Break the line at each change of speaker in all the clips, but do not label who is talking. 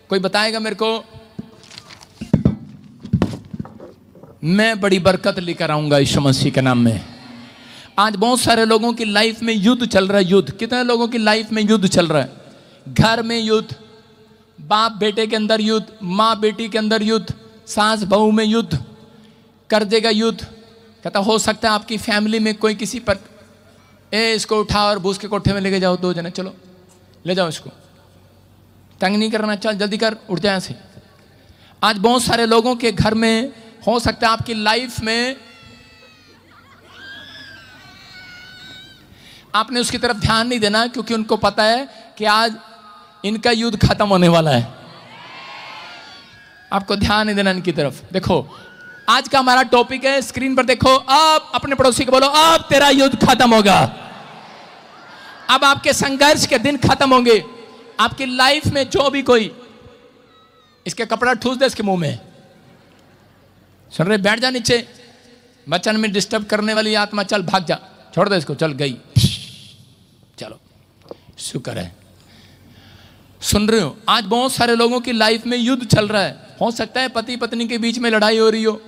कोई बताएगा मेरे को? मैं बड़ी बरकत लेकर आऊंगा यीशु मसीह के नाम में। आज बहुत सारे लोगों की लाइफ में युद्ध चल रहा है। युद्ध, कितने लोगों की लाइफ में युद्ध चल रहा है? घर में युद्ध, बाप बेटे के अंदर युद्ध, माँ बेटी के अंदर युद्ध, सास बहू में युद्ध, कर्जे का युद्ध। कहता हो सकता है आपकी फैमिली में कोई किसी पर इसको उठा और भूस के कोठे में लेके जाओ, 2 जने, चलो ले जाओ इसको, तंग नहीं करना, चल जल्दी कर, उठ जाए से। आज बहुत सारे लोगों के घर में हो सकता है आपकी लाइफ में आपने उसकी तरफ ध्यान नहीं देना, क्योंकि उनको पता है कि आज इनका युद्ध खत्म होने वाला है। आपको ध्यान नहीं देना इनकी तरफ। देखो आज का हमारा टॉपिक है, स्क्रीन पर देखो, अब अपने पड़ोसी को बोलो, अब तेरा युद्ध खत्म होगा। अब आपके संघर्ष के दिन खत्म होंगे। आपकी लाइफ में जो भी कोई इसके कपड़ा ठूस दे इसके मुंह में, सुन रहे, बैठ जा नीचे, वचन में डिस्टर्ब करने वाली आत्मा, चल भाग जा, छोड़ दे इसको, चल गई, चलो शुक्र है। सुन रहे हो, आज बहुत सारे लोगों की लाइफ में युद्ध चल रहा है। हो सकता है पति पत्नी के बीच में लड़ाई हो रही हो,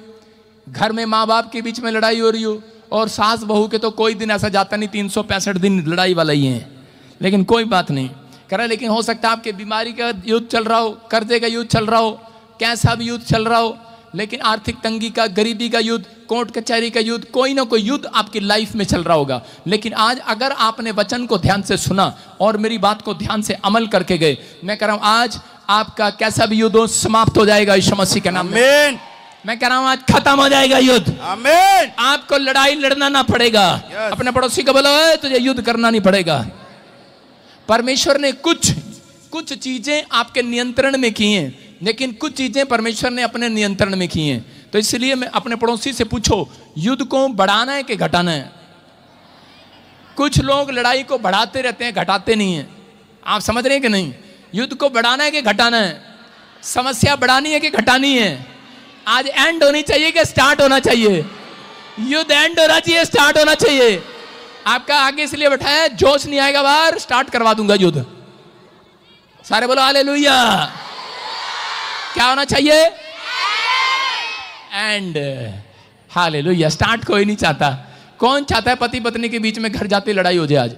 घर में माँ बाप के बीच में लड़ाई हो रही हो, और सास बहू के तो कोई दिन ऐसा जाता नहीं, 365 दिन लड़ाई वाला ही है। लेकिन कोई बात नहीं कर रहा। लेकिन हो सकता है आपके बीमारी का युद्ध चल रहा हो, कर्जे का युद्ध चल रहा हो, कैसा भी युद्ध चल रहा हो, लेकिन आर्थिक तंगी का, गरीबी का युद्ध, कोर्ट कचहरी का युद्ध, कोई ना कोई युद्ध आपकी लाइफ में चल रहा होगा। लेकिन आज अगर आपने वचन को ध्यान से सुना और मेरी बात को ध्यान से अमल करके गए, मैं कह रहा हूं आज आपका कैसा भी युद्ध हो समाप्त हो जाएगा यीशु मसीह के नाम में। मैं कह रहा हूं आज खत्म हो जाएगा युद्ध। आमीन। आपको लड़ाई लड़ना ना पड़ेगा। अपने पड़ोसी को बोलो, तुझे युद्ध करना नहीं पड़ेगा। परमेश्वर ने कुछ चीजें आपके नियंत्रण में की हैं, लेकिन कुछ चीजें परमेश्वर ने अपने नियंत्रण में की हैं। तो इसलिए मैं अपने पड़ोसी से पूछो, युद्ध को बढ़ाना है कि घटाना है? कुछ लोग लड़ाई को बढ़ाते रहते हैं, घटाते नहीं है। आप समझ रहे हैं कि नहीं? युद्ध को बढ़ाना है कि घटाना है? समस्या बढ़ानी है कि घटानी है? आज एंड होनी चाहिए कि स्टार्ट होना चाहिए? युद्ध एंड होना चाहिए, स्टार्ट होना चाहिए। आपका आगे इसलिए बैठाया, जोश नहीं आएगा बाहर, स्टार्ट करवा दूंगा युद्ध। सारे बोलो हालेलुया। क्या होना चाहिए? एंड। हालेलुया। स्टार्ट कोई नहीं चाहता। कौन चाहता है पति पत्नी के बीच में घर जाते लड़ाई हो जाए आज?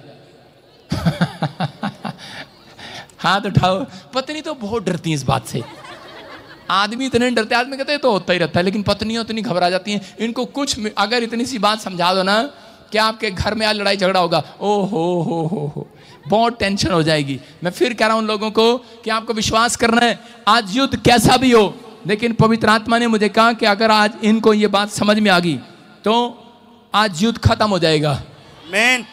हाथ उठाओ। पत्नी तो बहुत डरती है इस बात से, आदमी इतने डरते, आदमी कहते हैं तो होता ही रहता है, लेकिन पत्नियां इतनी घबरा जाती हैं। इनको कुछ अगर इतनी सी बात समझा दो ना कि आपके घर में आज लड़ाई झगड़ा होगा, ओ हो, बहुत टेंशन हो जाएगी। मैं फिर कह रहा हूं उन लोगों को कि आपको विश्वास करना है, आज युद्ध कैसा भी हो, लेकिन पवित्र आत्मा ने मुझे कहा कि अगर आज इनको ये बात समझ में आ गई तो आज युद्ध खत्म हो जाएगा। आमीन।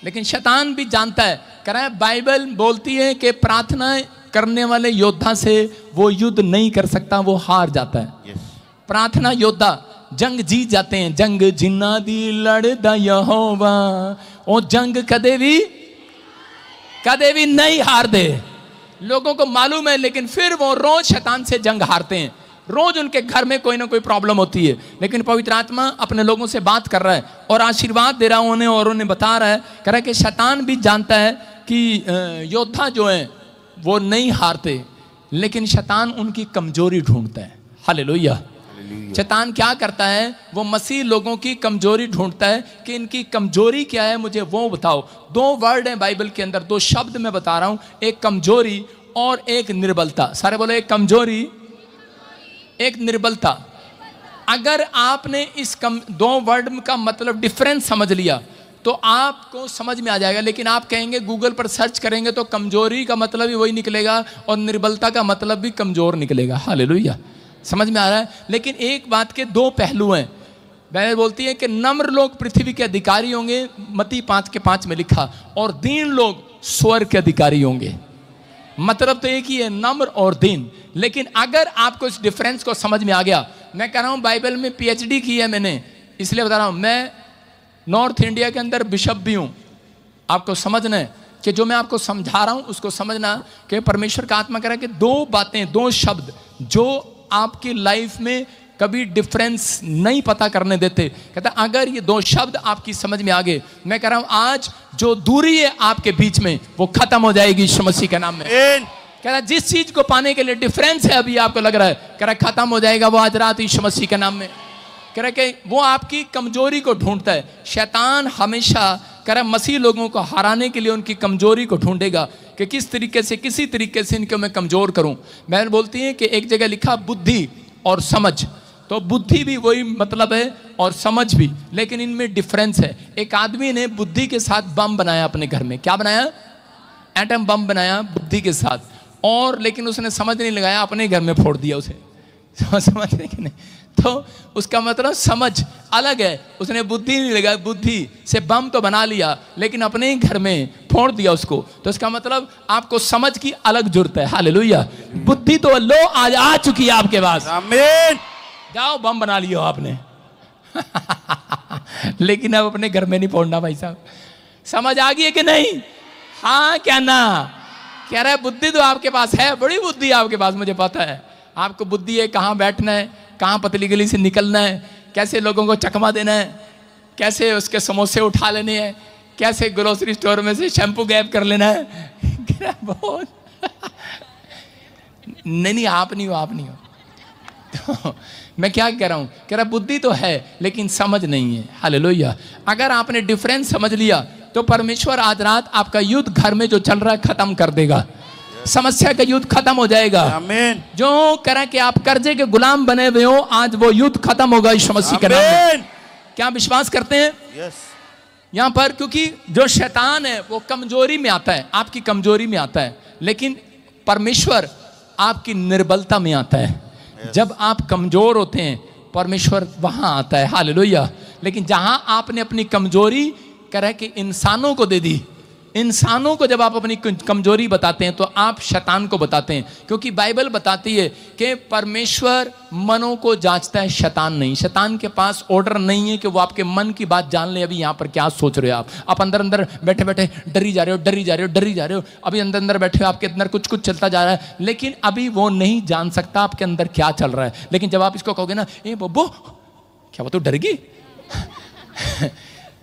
लेकिन शैतान भी जानता है, कह रहा है बाइबल बोलती है कि प्रार्थना करने वाले योद्धा से वो युद्ध नहीं कर सकता, वो हार जाता है। प्रार्थना योद्धा जंग जीत जाते हैं। जंग जिन्ना दी लड़दा यहोवा, ओ जंग कदे भी नहीं हार दे। लोगों को मालूम है, लेकिन फिर वो रोज शैतान से जंग हारते हैं। रोज उनके घर में कोई ना कोई प्रॉब्लम होती है, लेकिन पवित्र आत्मा अपने लोगों से बात कर रहा है और आशीर्वाद दे रहा है उन्हें, और उन्हें बता रहा है, कह रहा है कि शैतान भी जानता है कि योद्धा जो है वो नहीं हारते, लेकिन शैतान उनकी कमजोरी ढूंढता है। हालेलुया। शैतान क्या करता है? वो मसीह लोगों की कमजोरी ढूंढता है कि इनकी कमजोरी क्या है, मुझे वो बताओ। 2 वर्ड हैं बाइबल के अंदर, 2 शब्द मैं बता रहा हूं, एक कमजोरी और एक निर्बलता। सारे बोलो, एक कमजोरी, एक निर्बलता। अगर आपने इस 2 वर्ड का मतलब डिफरेंस समझ लिया तो आपको समझ में आ जाएगा। लेकिन आप कहेंगे, गूगल पर सर्च करेंगे तो कमजोरी का मतलब भी वही निकलेगा और निर्बलता का मतलब भी कमजोर निकलेगा। हालेलुया। समझ में आ रहा है? लेकिन एक बात के 2 पहलू हैं। बाइबल बोलती है कि नम्र लोग पृथ्वी के अधिकारी होंगे, मत्ती 5:5 में लिखा, और दीन लोग स्वर्ग के अधिकारी होंगे। मतलब तो एक ही है, नम्र और दीन। लेकिन अगर आपको इस डिफरेंस को समझ में आ गया, मैं कह रहा हूं बाइबल में PhD की है मैंने, इसलिए बता रहा हूं। मैं नॉर्थ इंडिया के अंदर बिशप भी हूं। आपको समझना है कि जो मैं आपको समझा रहा हूं उसको समझना कि परमेश्वर का आत्मा कह रहा है कि 2 बातें, 2 शब्द जो आपकी लाइफ में कभी डिफरेंस नहीं पता करने देते। कहता अगर ये 2 शब्द आपकी समझ में आ गए, मैं कह रहा हूं आज जो दूरी है आपके बीच में वो खत्म हो जाएगी यीशु मसीह के नाम में। कह रहा जिस चीज को पाने के लिए डिफरेंस है अभी आपको लग रहा है, कह रहा खत्म हो जाएगा वो आज रात यीशु मसीह के नाम में। कह रहा कि वो आपकी कमजोरी को ढूंढता है। शैतान हमेशा कह रहा मसीह लोगों को हराने के लिए उनकी कमजोरी को ढूंढेगा कि किस तरीके से, किसी तरीके से इनको मैं कमजोर करूं। बहन बोलती है कि एक जगह लिखा बुद्धि और समझ, तो बुद्धि भी वही मतलब है और समझ भी, लेकिन इनमें डिफरेंस है। एक आदमी ने बुद्धि के साथ बम बनाया अपने घर में। क्या बनाया? एटम बम बनाया बुद्धि के साथ, और लेकिन उसने समझ नहीं लगाया, अपने घर में फोड़ दिया उसे। समझ रहे कि नहीं? तो उसका मतलब समझ अलग है। उसने बुद्धि नहीं लगाई, बुद्धि से बम तो बना लिया लेकिन अपने ही घर में फोड़ दिया उसको। तो इसका मतलब आपको समझ की अलग जरूरत है। हालेलुया। बुद्धि तो लो आज आ चुकी है आपके पास, आमीन। जाओ बम बना लियो आपने लेकिन अब अपने घर में नहीं फोड़ना भाई साहब। समझ आ गई है कि नहीं? हाँ क्या ना? कह रहा है बुद्धि तो आपके पास है, बड़ी बुद्धि आपके पास, मुझे पता है। आपको बुद्धि है कहाँ बैठना है, कहाँ पतली गली से निकलना है, कैसे लोगों को चकमा देना है, कैसे उसके समोसे उठा लेने हैं, कैसे ग्रोसरी स्टोर में से शैम्पू गैप कर लेना है। बहुत नहीं आप नहीं हो। तो मैं क्या कह रहा हूँ, कह रहा बुद्धि तो है लेकिन समझ नहीं है। हालेलुया। अगर आपने डिफरेंस समझ लिया तो परमेश्वर आज रात आपका युद्ध घर में जो चल रहा है खत्म कर देगा। समस्या का युद्ध खत्म हो जाएगा। आमीन। जो कह कि आप कर्जे के गुलाम बने हुए हो, आज वो युद्ध खत्म होगा यीशु मसीह के नाम में। क्या विश्वास करते हैं? यस। यहाँ पर क्योंकि जो शैतान है वो कमजोरी में आता है, आपकी कमजोरी में आता है, लेकिन परमेश्वर आपकी निर्बलता में आता है। जब आप कमजोर होते हैं परमेश्वर वहां आता है। हालेलुया। लेकिन जहां आपने अपनी कमजोरी कह कि इंसानों को दे दी, इंसानों को जब आप अपनी कमजोरी बताते हैं तो आप शैतान को बताते हैं, क्योंकि बाइबल बताती है कि परमेश्वर मनों को जांचता है, शैतान नहीं। शैतान के पास ऑर्डर नहीं है कि वो आपके मन की बात जान ले। अभी यहाँ पर क्या सोच रहे हो आप अंदर अंदर बैठे बैठे डरी जा रहे हो, अभी अंदर अंदर बैठे हो, आपके अंदर कुछ कुछ चलता जा रहा है, लेकिन अभी वो नहीं जान सकता आपके अंदर क्या चल रहा है। लेकिन जब आप इसको कहोगे ना, ए बब्बो, क्या वो तो डर गई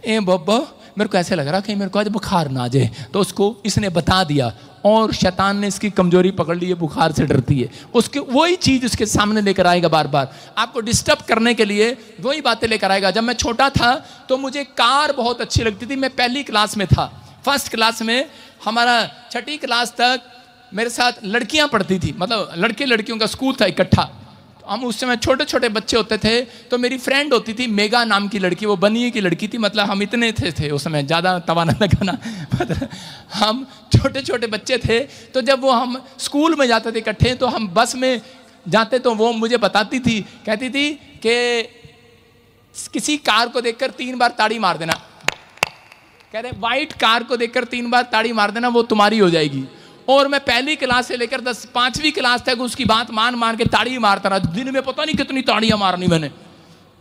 ए बब्बो, मेरे को ऐसे लग रहा कि मेरे को आज बुखार ना आ जाए, तो उसको इसने बता दिया और शैतान ने इसकी कमजोरी पकड़ ली है, बुखार से डरती है। उसके वही चीज उसके सामने लेकर आएगा, बार बार आपको डिस्टर्ब करने के लिए वही बातें लेकर आएगा। जब मैं छोटा था तो मुझे कार बहुत अच्छी लगती थी। मैं पहली क्लास में था, फर्स्ट क्लास में। हमारा छठी क्लास तक मेरे साथ लड़कियां पढ़ती थी, मतलब लड़के लड़कियों का स्कूल था इकट्ठा। हम उस समय छोटे छोटे बच्चे होते थे, तो मेरी फ्रेंड होती थी मेगा नाम की लड़की, वो बनिए की लड़की थी। मतलब हम इतने थे उस समय, ज़्यादा तवा न लगाना, मतलब हम छोटे छोटे बच्चे थे। तो जब वो हम स्कूल में जाते थे इकट्ठे, तो हम बस में जाते तो वो मुझे बताती थी, कहती थी कि किसी कार को देखकर 3 बार ताड़ी मार देना। कह रहे वाइट कार को देखकर 3 बार ताड़ी मार देना, वो तुम्हारी हो जाएगी। और मैं पहली क्लास से लेकर 5वीं क्लास तक उसकी बात मान के ताड़ी मारता रहा। दिन में पता नहीं कितनी ताड़ियां मारनी मैंने।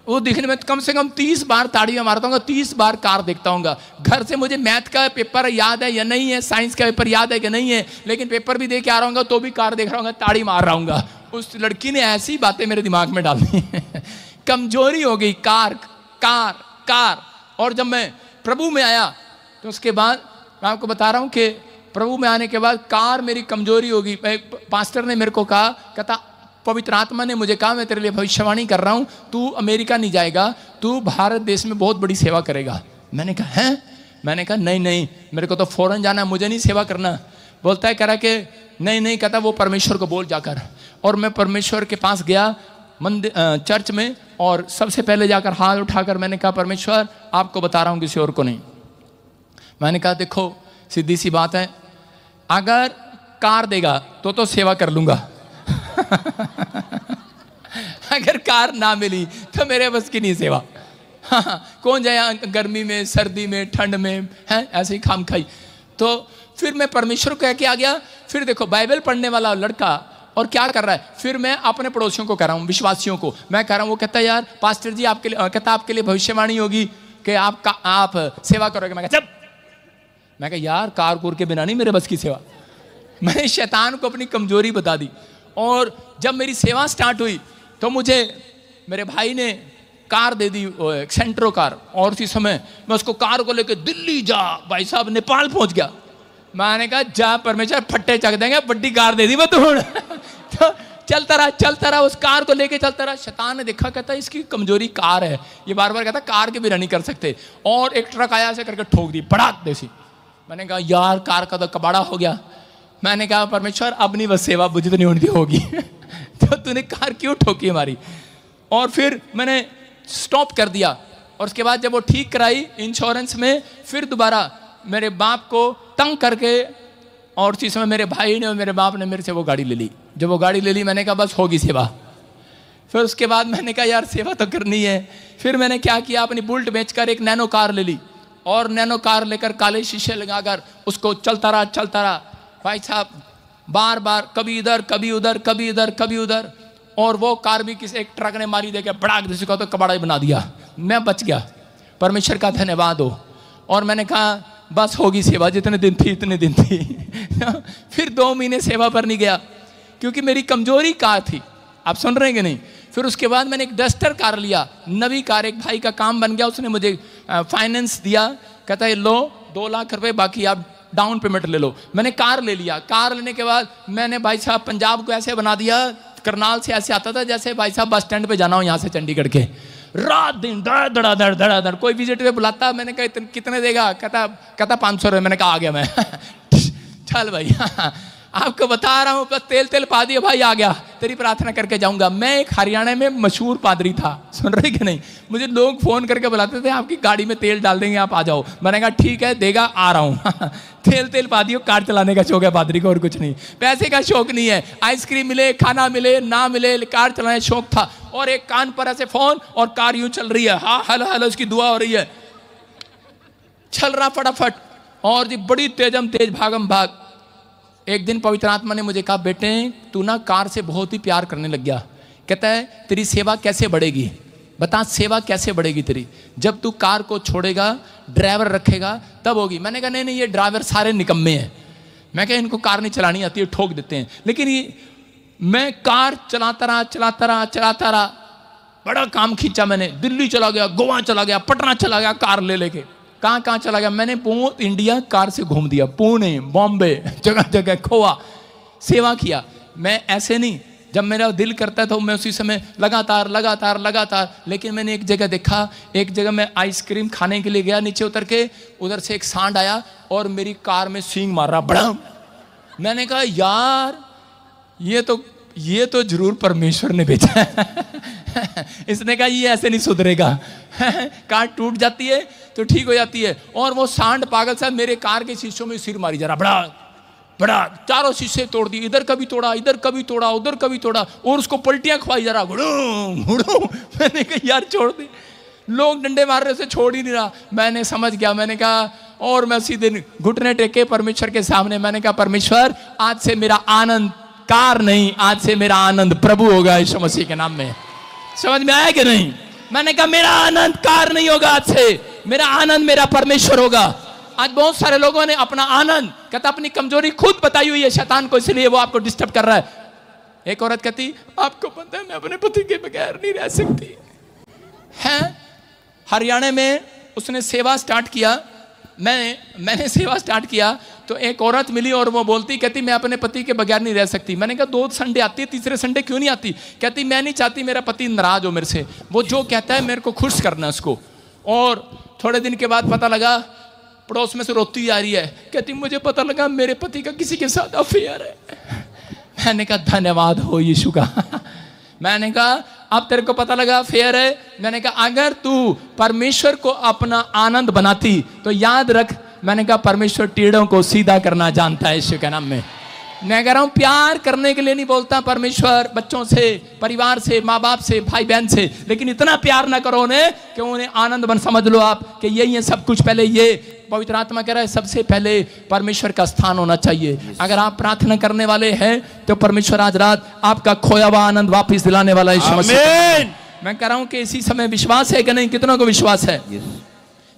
वो दिखने में कम से कम 30 बार ताड़ियां मारता हूँ, 30 बार कार देखता हूँ। घर से मुझे मैथ का पेपर याद है या नहीं है, साइंस का पेपर याद है कि नहीं है, लेकिन पेपर भी दे के आ रहा हूँ तो भी कार देख रहा हूँ, ताड़ी मार रहा हूँ। उस लड़की ने ऐसी बातें मेरे दिमाग में डाल दी कमजोरी हो गई, कार कार कार। और जब मैं प्रभु में आया तो उसके बाद मैं आपको बता रहा हूँ कि प्रभु में आने के बाद कार मेरी कमजोरी होगी। पास्टर ने मेरे को कहा, कहता पवित्र आत्मा ने मुझे कहा मैं तेरे लिए भविष्यवाणी कर रहा हूँ, तू अमेरिका नहीं जाएगा, तू भारत देश में बहुत बड़ी सेवा करेगा। मैंने कहा हैं? मैंने कहा नहीं मेरे को तो फौरन जाना है, मुझे नहीं सेवा करना। बोलता है, कह रहा कि नहीं, कहता वो परमेश्वर को बोल जाकर। और मैं परमेश्वर के पास गया मंदिर चर्च में, और सबसे पहले जाकर हाथ उठाकर मैंने कहा परमेश्वर आपको बता रहा हूँ, किसी और को नहीं। मैंने कहा देखो सीधी सी बात है, अगर कार देगा तो सेवा कर लूंगा अगर कार ना मिली तो मेरे बस की नहीं सेवा। कौन जाए गर्मी में, सर्दी में, ठंड में, है ऐसे ही खाम खाई। तो फिर मैं परमेश्वर को कह के आ गया। फिर देखो बाइबल पढ़ने वाला लड़का और क्या कर रहा है, फिर मैं अपने पड़ोसियों को कह रहा हूँ, विश्वासियों को मैं कह रहा हूँ। वो कहता है यार पास्टर जी आपके लिए, कहता आपके लिए भविष्यवाणी होगी कि आप सेवा करोगे। मैं कहा मैं कहा यार कार कूर के बिना नहीं मेरे बस की सेवा। मैंने शैतान को अपनी कमजोरी बता दी। और जब मेरी सेवा स्टार्ट हुई तो मुझे मेरे भाई ने कार दे दी, सेंट्रो कार। और उसी समय मैं उसको कार को लेकर दिल्ली जा, भाई साहब नेपाल पहुंच गया। मैंने कहा जा परमेश्वर फट्टे चक देंगे, बड्डी कार दे दी वो तो चलता रहा, उस कार को लेके चलता रहा। शैतान ने देखा, कहता इसकी कमजोरी कार है, ये बार बार कहता कार के भी रन नहीं कर सकते। और एक ट्रक आया ऐसे करके ठोक दी पड़ाक देसी। मैंने कहा यार कार का तो कबाड़ा हो गया। मैंने कहा परमेश्वर अब नहीं, बस सेवा बुझ तो नहीं उनकी होगी तो तूने कार क्यों ठोकी हमारी। और फिर मैंने स्टॉप कर दिया। और उसके बाद जब वो ठीक कराई इंश्योरेंस में, फिर दोबारा मेरे बाप को तंग करके, और उसी समय मेरे भाई ने और मेरे बाप ने मेरे से वो गाड़ी ले ली। जब वो गाड़ी ले ली मैंने कहा बस होगी सेवा। फिर उसके बाद मैंने कहा यार सेवा तो करनी है। फिर मैंने क्या किया, अपनी बुलेट बेचकर एक नैनो कार ले ली, और नैनो कार लेकर काले शीशे लगाकर उसको चलता रहा भाई साहब, बार बार कभी इधर कभी उधर, कभी इधर कभी उधर। और वो कार भी किसी एक ट्रक ने मारी देकर बड़ाक किसी को तो कबाड़ा ही बना दिया। मैं बच गया, परमेश्वर का धन्यवाद हो। और मैंने कहा बस होगी सेवा, जितने दिन थी इतने दिन थी फिर 2 महीने सेवा पर नहीं गया, क्योंकि मेरी कमजोरी कार थी। आप सुन रहे हैं कि नहीं। फिर उसके बाद मैंने एक डस्टर कार लिया, नवी कार, एक भाई का काम बन गया, उसने मुझे फाइनेंस दिया, कहता है लो 2 लाख रुपए बाकी आप डाउन पेमेंट ले लो। मैंने कार ले लिया। कार लेने के बाद मैंने भाई साहब पंजाब को ऐसे बना दिया, करनाल से ऐसे आता था जैसे भाई साहब बस स्टैंड पे जाना हो यहाँ से चंडीगढ़ के। रात दिन धड़ाधड़ कोई विजिट पे बुलाता, मैंने कहा कितने देगा, कहता 500 रुपये। मैंने कहा आ गया मैं चल भाई आपको बता रहा हूँ, बस तेल पा दिया भाई, आ गया, तेरी प्रार्थना करके जाऊंगा। मैं एक हरियाणा में मशहूर पादरी था, सुन रहे कि नहीं। मुझे लोग फोन करके बुलाते थे आपकी गाड़ी में तेल डाल देंगे, आप आ जाओ। मैंने कहा ठीक है देगा, आ रहा हूँ तेल पा दियो। कार चलाने का शौक है पादरी को, और कुछ नहीं। पैसे का शौक नहीं है, आइसक्रीम मिले, खाना मिले ना मिले, कार चलाने का शौक था। और एक कान पर ऐसे फोन और कार यूं चल रही है, हाँ हेलो उसकी दुआ हो रही है, चल रहा फटाफट। और जी बड़ी तेजम तेज भागम भाग। एक दिन पवित्र आत्मा ने मुझे कहा बेटे तू ना कार से बहुत ही प्यार करने लग गया। कहता है तेरी सेवा कैसे बढ़ेगी, बता सेवा कैसे बढ़ेगी तेरी, जब तू कार को छोड़ेगा, ड्राइवर रखेगा तब होगी। मैंने कहा नहीं ये ड्राइवर सारे निकम्मे हैं, मैं कहा इनको कार नहीं चलानी आती है, ठोक देते हैं। लेकिन ये मैं कार चलाता रहा, बड़ा काम खींचा मैंने। दिल्ली चला गया, गोवा चला गया, पटना चला गया कार ले लेके, कहाँ चला गया। मैंने पूरा इंडिया कार से घूम दिया, पुणे बॉम्बे जगह जगह खोआ, सेवा किया। मैं ऐसे नहीं, जब मेरा दिल करता था मैं उसी समय लगातार। लेकिन मैंने एक जगह देखा, एक जगह मैं आइसक्रीम खाने के लिए गया, नीचे उतर के उधर से एक सांड आया और मेरी कार में सींग मार रहा बड़ा। मैंने कहा यार ये तो जरूर परमेश्वर ने भेजा है इसने कहा ये ऐसे नहीं सुधरेगा कार टूट जाती है तो ठीक हो जाती है। और वो सांड पागल सा मेरे कार के शीशों में सिर मारी जा रहा, बड़ा चारों शीशे तोड़ दिए, इधर कभी तोड़ा, उधर कभी तोड़ा, और उसको पलटियां खवाई जा रहा, घुड़ू। मैंने कहा यार छोड़ दे, लोग डंडे मार रहे, उसे छोड़ ही नहीं रहा। मैंने समझ गया, मैंने कहा, और मैं उसी दिन घुटने टेके परमेश्वर के सामने, मैंने कहा परमेश्वर आज से मेरा आनंद कार नहीं, आज से मेरा आनंद प्रभु होगा यीशु मसीह के नाम में। समझ में आया कि नहीं। मैंने कहा मेरा आनंद कार नहीं होगा, आज से मेरा आनंद मेरा परमेश्वर होगा। आज बहुत सारे लोगों ने अपना आनंद, कहता अपनी कमजोरी खुद बताई हुई है शैतान को, इसलिए वो आपको डिस्टर्ब कर रहा है। एक औरत कहती आपको पता है मैं अपने पति के बगैर नहीं रह सकती है। हरियाणा में उसने सेवा स्टार्ट किया, मैंने सेवा स्टार्ट किया तो एक औरत मिली और वो बोलती, कहती मैं अपने पति के बगैर नहीं रह सकती। मैंने कहा 2 संडे आती है, तीसरे संडे क्यों नहीं आती। कहती मैं नहीं चाहती मेरा पति नाराज हो मेरे से, वो जो कहता है मेरे को खुश करना उसको। और थोड़े दिन के बाद पता लगा पड़ोस में से रोती आ रही है, कहती मुझे पता लगा मेरे पति का किसी के साथ अफेयर है। मैंने कहा धन्यवाद हो यीशु का मैंने कहा अब तेरे को पता लगा फेयर है। मैंने कहा अगर तू परमेश्वर को अपना आनंद बनाती तो याद रख, मैंने कहा परमेश्वर टेढ़ों को सीधा करना जानता है यीशु के नाम में। मैं कह रहा हूं प्यार करने के लिए नहीं बोलता परमेश्वर बच्चों से, परिवार से, माँ बाप से, भाई बहन से, लेकिन इतना प्यार ना करो उन्हें कि उन्हें आनंद बन समझ लो आप कि यही है सब कुछ। पहले ये पवित्र आत्मा कह रहा है सबसे पहले परमेश्वर का स्थान होना चाहिए। अगर आप प्रार्थना करने वाले हैं तो परमेश्वर आज रात आपका खोया हुआ आनंद वापस दिलाने वाला है यीशु मसीह। मैं कह रहा हूं कि इसी समय विश्वास है कि नहीं, कितनों को विश्वास है।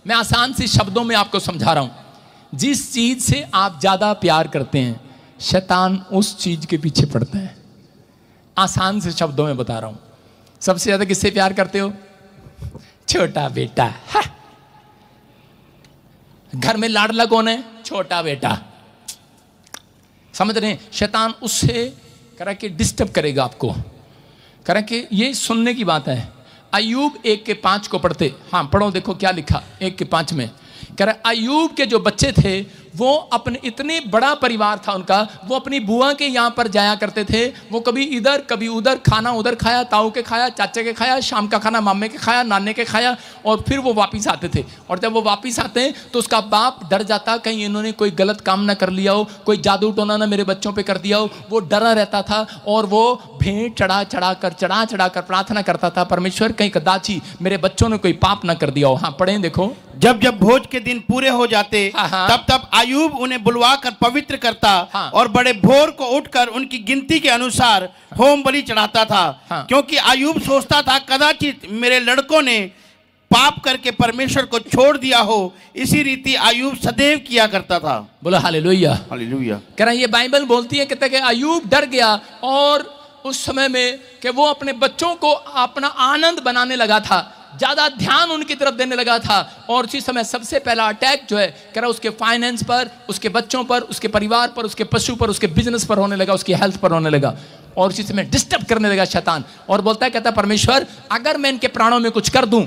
मैं आसान से शब्दों में आपको समझा रहा हूं। जिस चीज से आप ज्यादा प्यार करते हैं शैतान उस चीज के पीछे पड़ता है। आसान से शब्दों में बता रहा हूं। सबसे ज्यादा किससे प्यार करते हो? छोटा बेटा। घर में लाडला कौन है? छोटा बेटा। समझ रहे हैं? शैतान उससे कह रहा है कि डिस्टर्ब करेगा आपको। कह रहा है कि ये सुनने की बात है। अय्यूब 1:5 को पढ़ते, हाँ पढ़ो, देखो क्या लिखा 1:5 में। कह रहा है अय्यूब के जो बच्चे थे वो अपने, इतने बड़ा परिवार था उनका, वो अपनी बुआ के यहाँ पर जाया करते थे। वो कभी इधर कभी उधर, खाना उधर खाया, ताऊ के खाया, चाचे के खाया, शाम का खाना मामे के खाया, नाने के खाया, और फिर वो वापस आते थे। और जब वो वापस आते हैं तो उसका बाप डर जाता कहीं इन्होंने कोई गलत काम ना कर लिया हो, कोई जादू टोना ना मेरे बच्चों पे कर दिया हो। वो डरा रहता था और वो भेंट चढ़ा चढ़ा कर प्रार्थना करता था, परमेश्वर कहीं कदाची मेरे बच्चों ने कोई पाप ना कर दिया हो। हाँ पढ़ें, देखो।
जब जब भोज के दिन पूरे हो जाते तब तब अय्यूब उन्हें बुलवाकर पवित्र करता और बड़े भोर को उठकर उनकी गिनती के अनुसार होम बलि चढ़ाता था। क्योंकि अय्यूब सोचता था कदाचित मेरे लड़कों ने पाप करके परमेश्वर को छोड़ दिया हो। इसी रीति अय्यूब सदैव किया करता था।
बोलो हालेलुया।
हालेलुया।
कह रहा है ये बाइबल बोलती है, कहते हैं कि अय्यूब डर गया और उस समय में कि वो अपने बच्चों को अपना आनंद बनाने लगा था, ज्यादा ध्यान उनकी तरफ देने लगा था। और उसी समय सबसे पहला अटैक जो है कह रहा उसके फाइनेंस पर, उसके बच्चों पर, उसके परिवार पर, उसके पशु पर, उसके बिजनेस पर होने लगा, उसकी हेल्थ पर होने लगा। और उसी समय डिस्टर्ब करने लगा शैतान। और बोलता है, कहता परमेश्वर अगर मैं इनके प्राणों में कुछ कर दूं,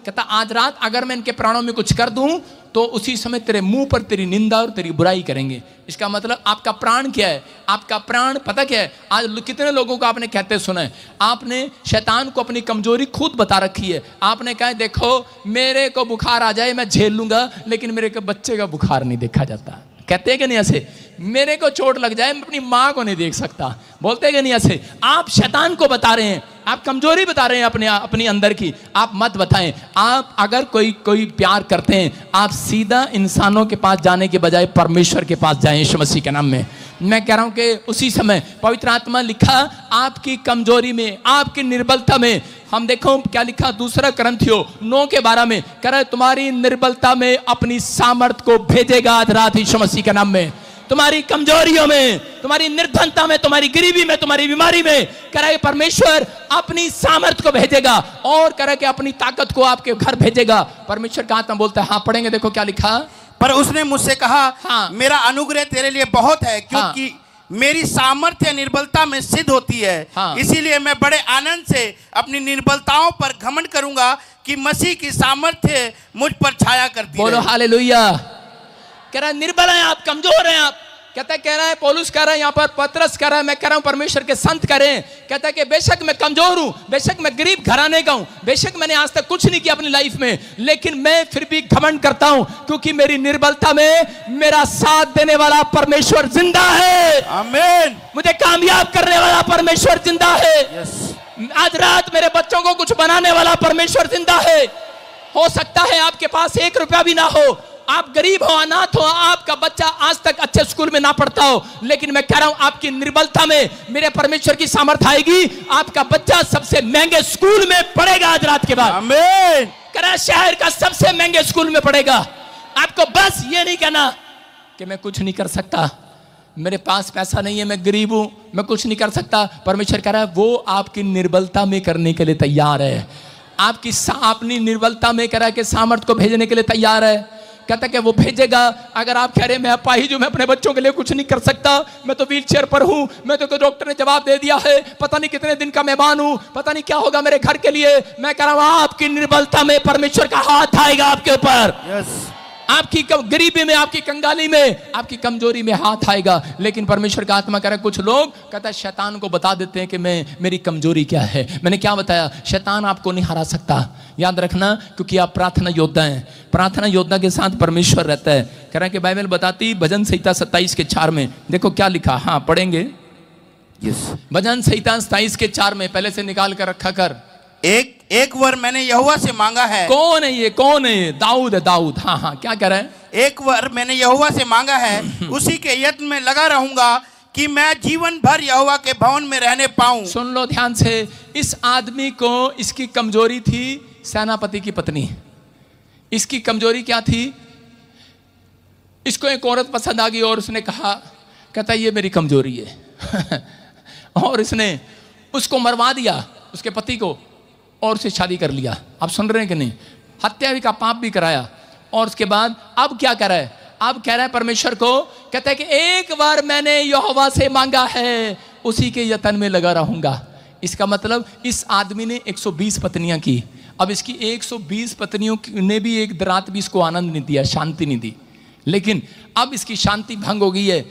कहता आज रात अगर मैं इनके प्राणों में कुछ कर दूं तो उसी समय तेरे मुंह पर तेरी निंदा और तेरी बुराई करेंगे। इसका मतलब आपका प्राण क्या है? आपका प्राण पता क्या है? आज कितने लोगों को आपने कहते सुना है, आपने शैतान को अपनी कमजोरी खुद बता रखी है। आपने कहा देखो मेरे को बुखार आ जाए मैं झेल लूंगा, लेकिन मेरे को बच्चे का बुखार नहीं देखा जाता। कहते हैं कि नहीं ऐसे? मेरे को चोट लग जाए मैं अपनी माँ को नहीं देख सकता। बोलते हैं कि नहीं ऐसे? आप शैतान को बता रहे हैं, आप कमजोरी बता रहे हैं अपनी अंदर की। आप मत बताएं। आप अगर कोई प्यार करते हैं, आप सीधा इंसानों के पास जाने के बजाय परमेश्वर के पास जाएं यीशु मसीह के नाम में। मैं कह रहा हूं कि उसी समय पवित्र आत्मा लिखा आपकी कमजोरी में, आपकी निर्बलता में। हम देखो क्या लिखा 2 करंथियों 9:12 में, कह रहा है तुम्हारी निर्बलता में अपनी सामर्थ को भेजेगा आज रात यीशु मसीह के नाम में। तुम्हारी कमजोरियों में, तुम्हारी निर्धनता में, तुम्हारी गरीबी में, तुम्हारी बीमारी में, कह रहा है परमेश्वर अपनी सामर्थ को भेजेगा और कह रहा है कि अपनी ताकत को आपके घर भेजेगा। परमेश्वर का आत्मा बोलता है। हाँ पढ़ेंगे, देखो क्या लिखा।
पर उसने मुझसे कहा मेरा अनुग्रह तेरे लिए बहुत है, क्योंकि मेरी सामर्थ्य निर्बलता में सिद्ध होती है। इसीलिए मैं बड़े आनंद से अपनी निर्बलताओं पर घमंड करूंगा कि मसीह की सामर्थ्य मुझ पर छाया करती है।
बोलो हालेलुया। कह रहा है निर्बल है आप, कमजोर हैं आप। कह रहा है पौलुस कह रहा है यहाँ पर, पतरस कह रहा है, मैं कह रहा हूं परमेश्वर के संत करें। कहता है कि बेशक मैं कमजोर हूं, बेशक मैं गरीब घराने का हूं, बेशक मैंने आज तक कुछ नहीं किया अपनी लाइफ में, लेकिन मैं फिर भी घमंड करता हूं क्योंकि मेरी निर्बलता में मेरा साथ देने वाला परमेश्वर जिंदा है।
आमीन।
मुझे कामयाब करने वाला परमेश्वर जिंदा है। आज रात मेरे बच्चों को कुछ बनाने वाला परमेश्वर जिंदा है। हो सकता है आपके पास 1 रुपया भी ना हो, आप गरीब हो, अनाथ हो, आपका बच्चा आज तक अच्छे स्कूल में ना पढ़ता हो, लेकिन मैं कह रहा हूं आपकी निर्बलता में मेरे परमेश्वर की सामर्थ आएगी। आपका बच्चा सबसे महंगे स्कूल में पढ़ेगा आज रात के बाद।
आमीन।
कह रहा है शहर का सबसे महंगे स्कूल में पढ़ेगा। आपको बस ये नहीं कहना कि मैं कुछ नहीं कर सकता, मेरे पास पैसा नहीं है, मैं गरीब हूं, मैं कुछ नहीं कर सकता। परमेश्वर कह रहा है वो आपकी निर्बलता में करने के लिए तैयार है। आपकी अपनी निर्बलता में कह रहा है कि सामर्थ को भेजने के लिए तैयार है। कहता है कि वो भेजेगा। अगर आप कह रहे हैं मैं अपाहिज हूं, मैं अपने बच्चों के लिए कुछ नहीं कर सकता, मैं तो व्हील चेयर पर हूं, मैं तो डॉक्टर ने जवाब दे दिया है, पता नहीं कितने दिन का मेहमान हूं, पता नहीं क्या होगा मेरे घर के लिए, मैं कह रहा हूं आपकी निर्बलता में परमेश्वर का हाथ आएगा आपके ऊपर। आपकी गरीबी में, आपकी कंगाली में, आपकी कमजोरी में हाथ आएगा। लेकिन परमेश्वर का आत्मा कह रहा है कुछ लोग कहता है शैतान को बता देते हैं कि मेरी कमजोरी क्या है। मैंने क्या बताया? शैतान आपको नहीं हरा सकता, याद रखना, क्योंकि आप प्रार्थना योद्धा हैं। प्रार्थना योद्धा के साथ परमेश्वर रहता है। कह रहा है कि बाइबल बताती भजन संहिता 27:4 में, देखो क्या लिखा। हाँ पढ़ेंगे। भजन संहिता 27:4 में, पहले से निकाल कर रखा कर।
एक वर मैंने यहोवा से मांगा है।
कौन है ये? कौन है ये? दाऊद है, दाऊद। हाँ क्या कह रहा है?
एक वर मैंने यहोवा से मांगा है, उसी के यत्न में लगा रहूंगा कि मैं जीवन भर यहोवा के भवन में रहने पाऊं।
सुन लो ध्यान से। इस आदमी को इसकी कमजोरी थी सेनापति की पत्नी। इसकी कमजोरी क्या थी? इसको एक औरत पसंद आ गई और उसने कहा, कहता ये मेरी कमजोरी है और इसने उसको मरवा दिया, उसके पति को, और उससे शादी कर लिया। आप सुन रहे हैं कि नहीं? हत्या का पाप भी कराया। और उसके बाद अब क्या कर रहा है? अब कह रहा है परमेश्वर को कहता है कि एक बार मैंने यहोवा से मांगा है, उसी के यतन में लगा रहूंगा। इसका मतलब इस आदमी ने 120 पत्नियां की। अब इसकी 120 पत्नियों ने भी एक रात भी इसको आनंद नहीं दिया, शांति नहीं दी। लेकिन अब इसकी शांति भंग हो गई है।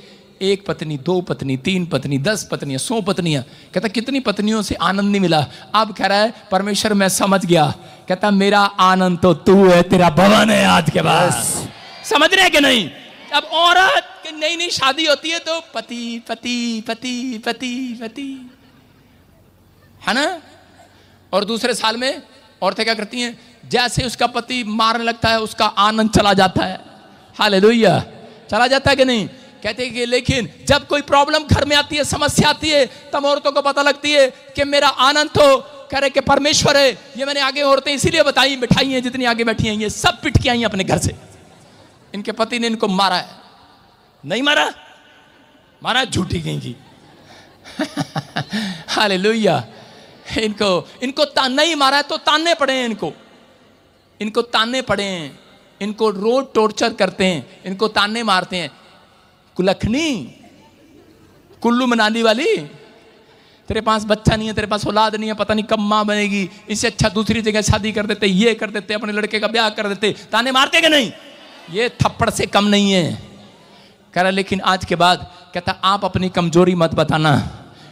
1 पत्नी, 2 पत्नी, 3 पत्नी, 10 पत्नियां, 100 पत्नियां। कहता कितनी पत्नियों से आनंद नहीं मिला। अब कह रहा है परमेश्वर मैं समझ गया। कहता मेरा आनंद तो तू है, तेरा भवन है आज के बाद। समझ रहे कि नहीं? अब औरत की नई नई शादी होती है तो पति पति पति पति पति, है ना? और दूसरे साल में औरतें क्या करती हैं? जैसे उसका पति मारने लगता है उसका आनंद चला जाता है। हालेलुया, चला जाता है कि नहीं? कहते हैं कि लेकिन जब कोई प्रॉब्लम घर में आती है, समस्या आती है, तब औरतों को पता लगती है कि मेरा आनंद तो कह रहे कि परमेश्वर है। ये मैंने आगे औरतें इसीलिए बताई, बिठाई हैं जितनी आगे बैठी हैं, ये सब पिट के आई हैं अपने घर से। इनके पति ने इनको मारा है, नहीं मारा? मारा, झूठी गई। हालेलुया। इनको नहीं मारा है तो तानने पड़े हैं, इनको तानने पड़े हैं, इनको रोज टॉर्चर करते हैं, इनको तानने मारते हैं। कुलखनी, कुल्लू मनाली वाली, तेरे पास बच्चा नहीं है, तेरे पास औलाद नहीं है, पता नहीं कब माँ बनेगी, इससे अच्छा दूसरी जगह शादी कर देते, ये कर देते, अपने लड़के का ब्याह कर देते। ताने मारते कि नहीं? ये थप्पड़ से कम नहीं है। कह रहा लेकिन आज के बाद कहता आप अपनी कमजोरी मत बताना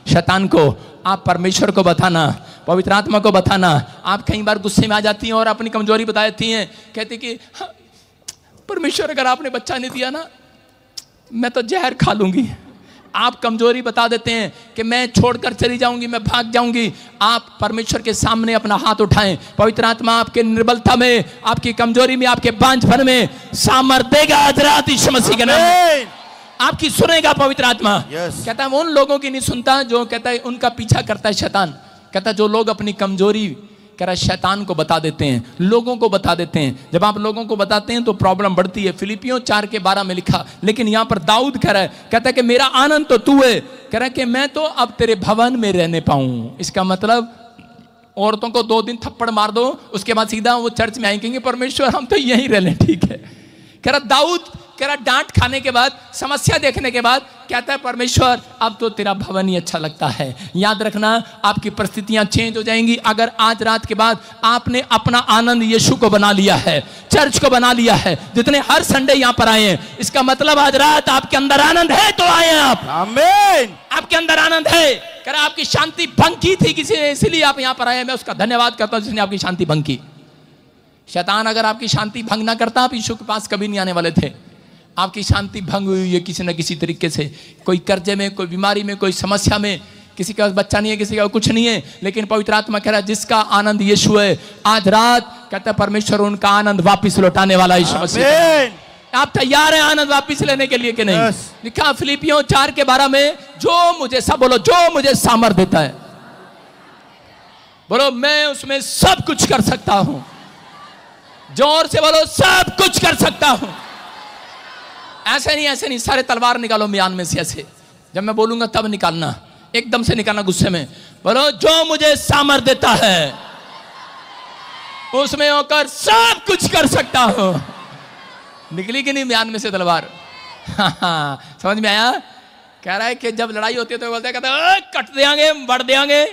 शैतान को, आप परमेश्वर को बताना, पवित्र आत्मा को बताना। आप कई बार गुस्से में आ जाती हैं और अपनी कमजोरी बता देती हैं। कहती कि हाँ, परमेश्वर अगर आपने बच्चा नहीं दिया ना, मैं तो जहर खा लूंगी। आप कमजोरी बता देते हैं कि मैं छोड़कर चली जाऊंगी, मैं भाग जाऊंगी। आप परमेश्वर के सामने अपना हाथ उठाएं। पवित्र आत्मा आपके निर्बलता में, आपकी कमजोरी में, आपके बांझपन में सामर्थ देगा आज रात यीशु मसीह के नाम में। आपकी सुनेगा पवित्र आत्मा। कहता है उन लोगों की नहीं सुनता जो कहता है उनका पीछा करता है शैतान। कहता है जो लोग अपनी कमजोरी कह रहा है शैतान को बता देते हैं, लोगों को बता देते हैं। जब आप लोगों को बताते हैं तो प्रॉब्लम बढ़ती है। फिलिपियों 4:12 में लिखा। लेकिन यहाँ पर दाऊद कह रहा है, कहता है कि मेरा आनंद तो तू है। कह रहा है कि मैं तो अब तेरे भवन में रहने पाऊं। इसका मतलब औरतों को 2 दिन थप्पड़ मार दो, उसके बाद सीधा वो चर्च में आएंगे, परमेश्वर हम तो यहीं रह लें, ठीक है। कह रहा दाऊद, कह रहा डांट खाने के बाद, समस्या देखने के बाद कहता है परमेश्वर अब तो तेरा भवन ही अच्छा लगता है। याद रखना आपकी परिस्थितियां चेंज हो जाएंगी अगर आज रात के बाद आपने अपना आनंद यीशु को बना लिया है, चर्च को बना लिया है। जितने हर संडे यहाँ पर आए हैं, इसका मतलब आज रात आपके अंदर आनंद है तो आए आप। आमीन। आपके अंदर आनंद है। कह रहा आपकी शांति भंग की थी किसी ने, इसलिए आप यहाँ पर आए। मैं उसका धन्यवाद करता हूँ जिसने आपकी शांति भंग की। शैतान अगर आपकी शांति भंग ना करता आप यीशु के पास कभी नहीं आने वाले थे। आपकी शांति भंग हुई है किसी न किसी तरीके से, कोई कर्जे में, कोई बीमारी में, कोई समस्या में। किसी का बच्चा नहीं है, किसी का कुछ नहीं है, लेकिन पवित्र आत्मा कह रहा है जिसका आनंद यीशु है, आज रात कहता है परमेश्वर उनका आनंद वापस लौटाने वाला यीशु मसीह। आप तैयार हैं आनंद वापस लेने के लिए कि नहीं? लिखा फिलिपियों 4:12 में, जो मुझे सब बोलो, जो मुझे सामर्थ देता है, बोलो मैं उसमें सब कुछ कर सकता हूं। जोर से बोलो सब कुछ कर सकता हूं। ऐसे नहीं, सारे तलवार निकालो म्यान में से ऐसे। जब मैं बोलूंगा तब निकालना, एकदम से निकालना गुस्से में। बोलो जो मुझे सामर्थ देता है उसमें होकर सब कुछ कर सकता हूं। निकली कि नहीं म्यान में से तलवार? समझ में आया? कह रहा है कि जब लड़ाई होती है तो बोलता है, कहता है कट देंगे, बढ़ देंगे।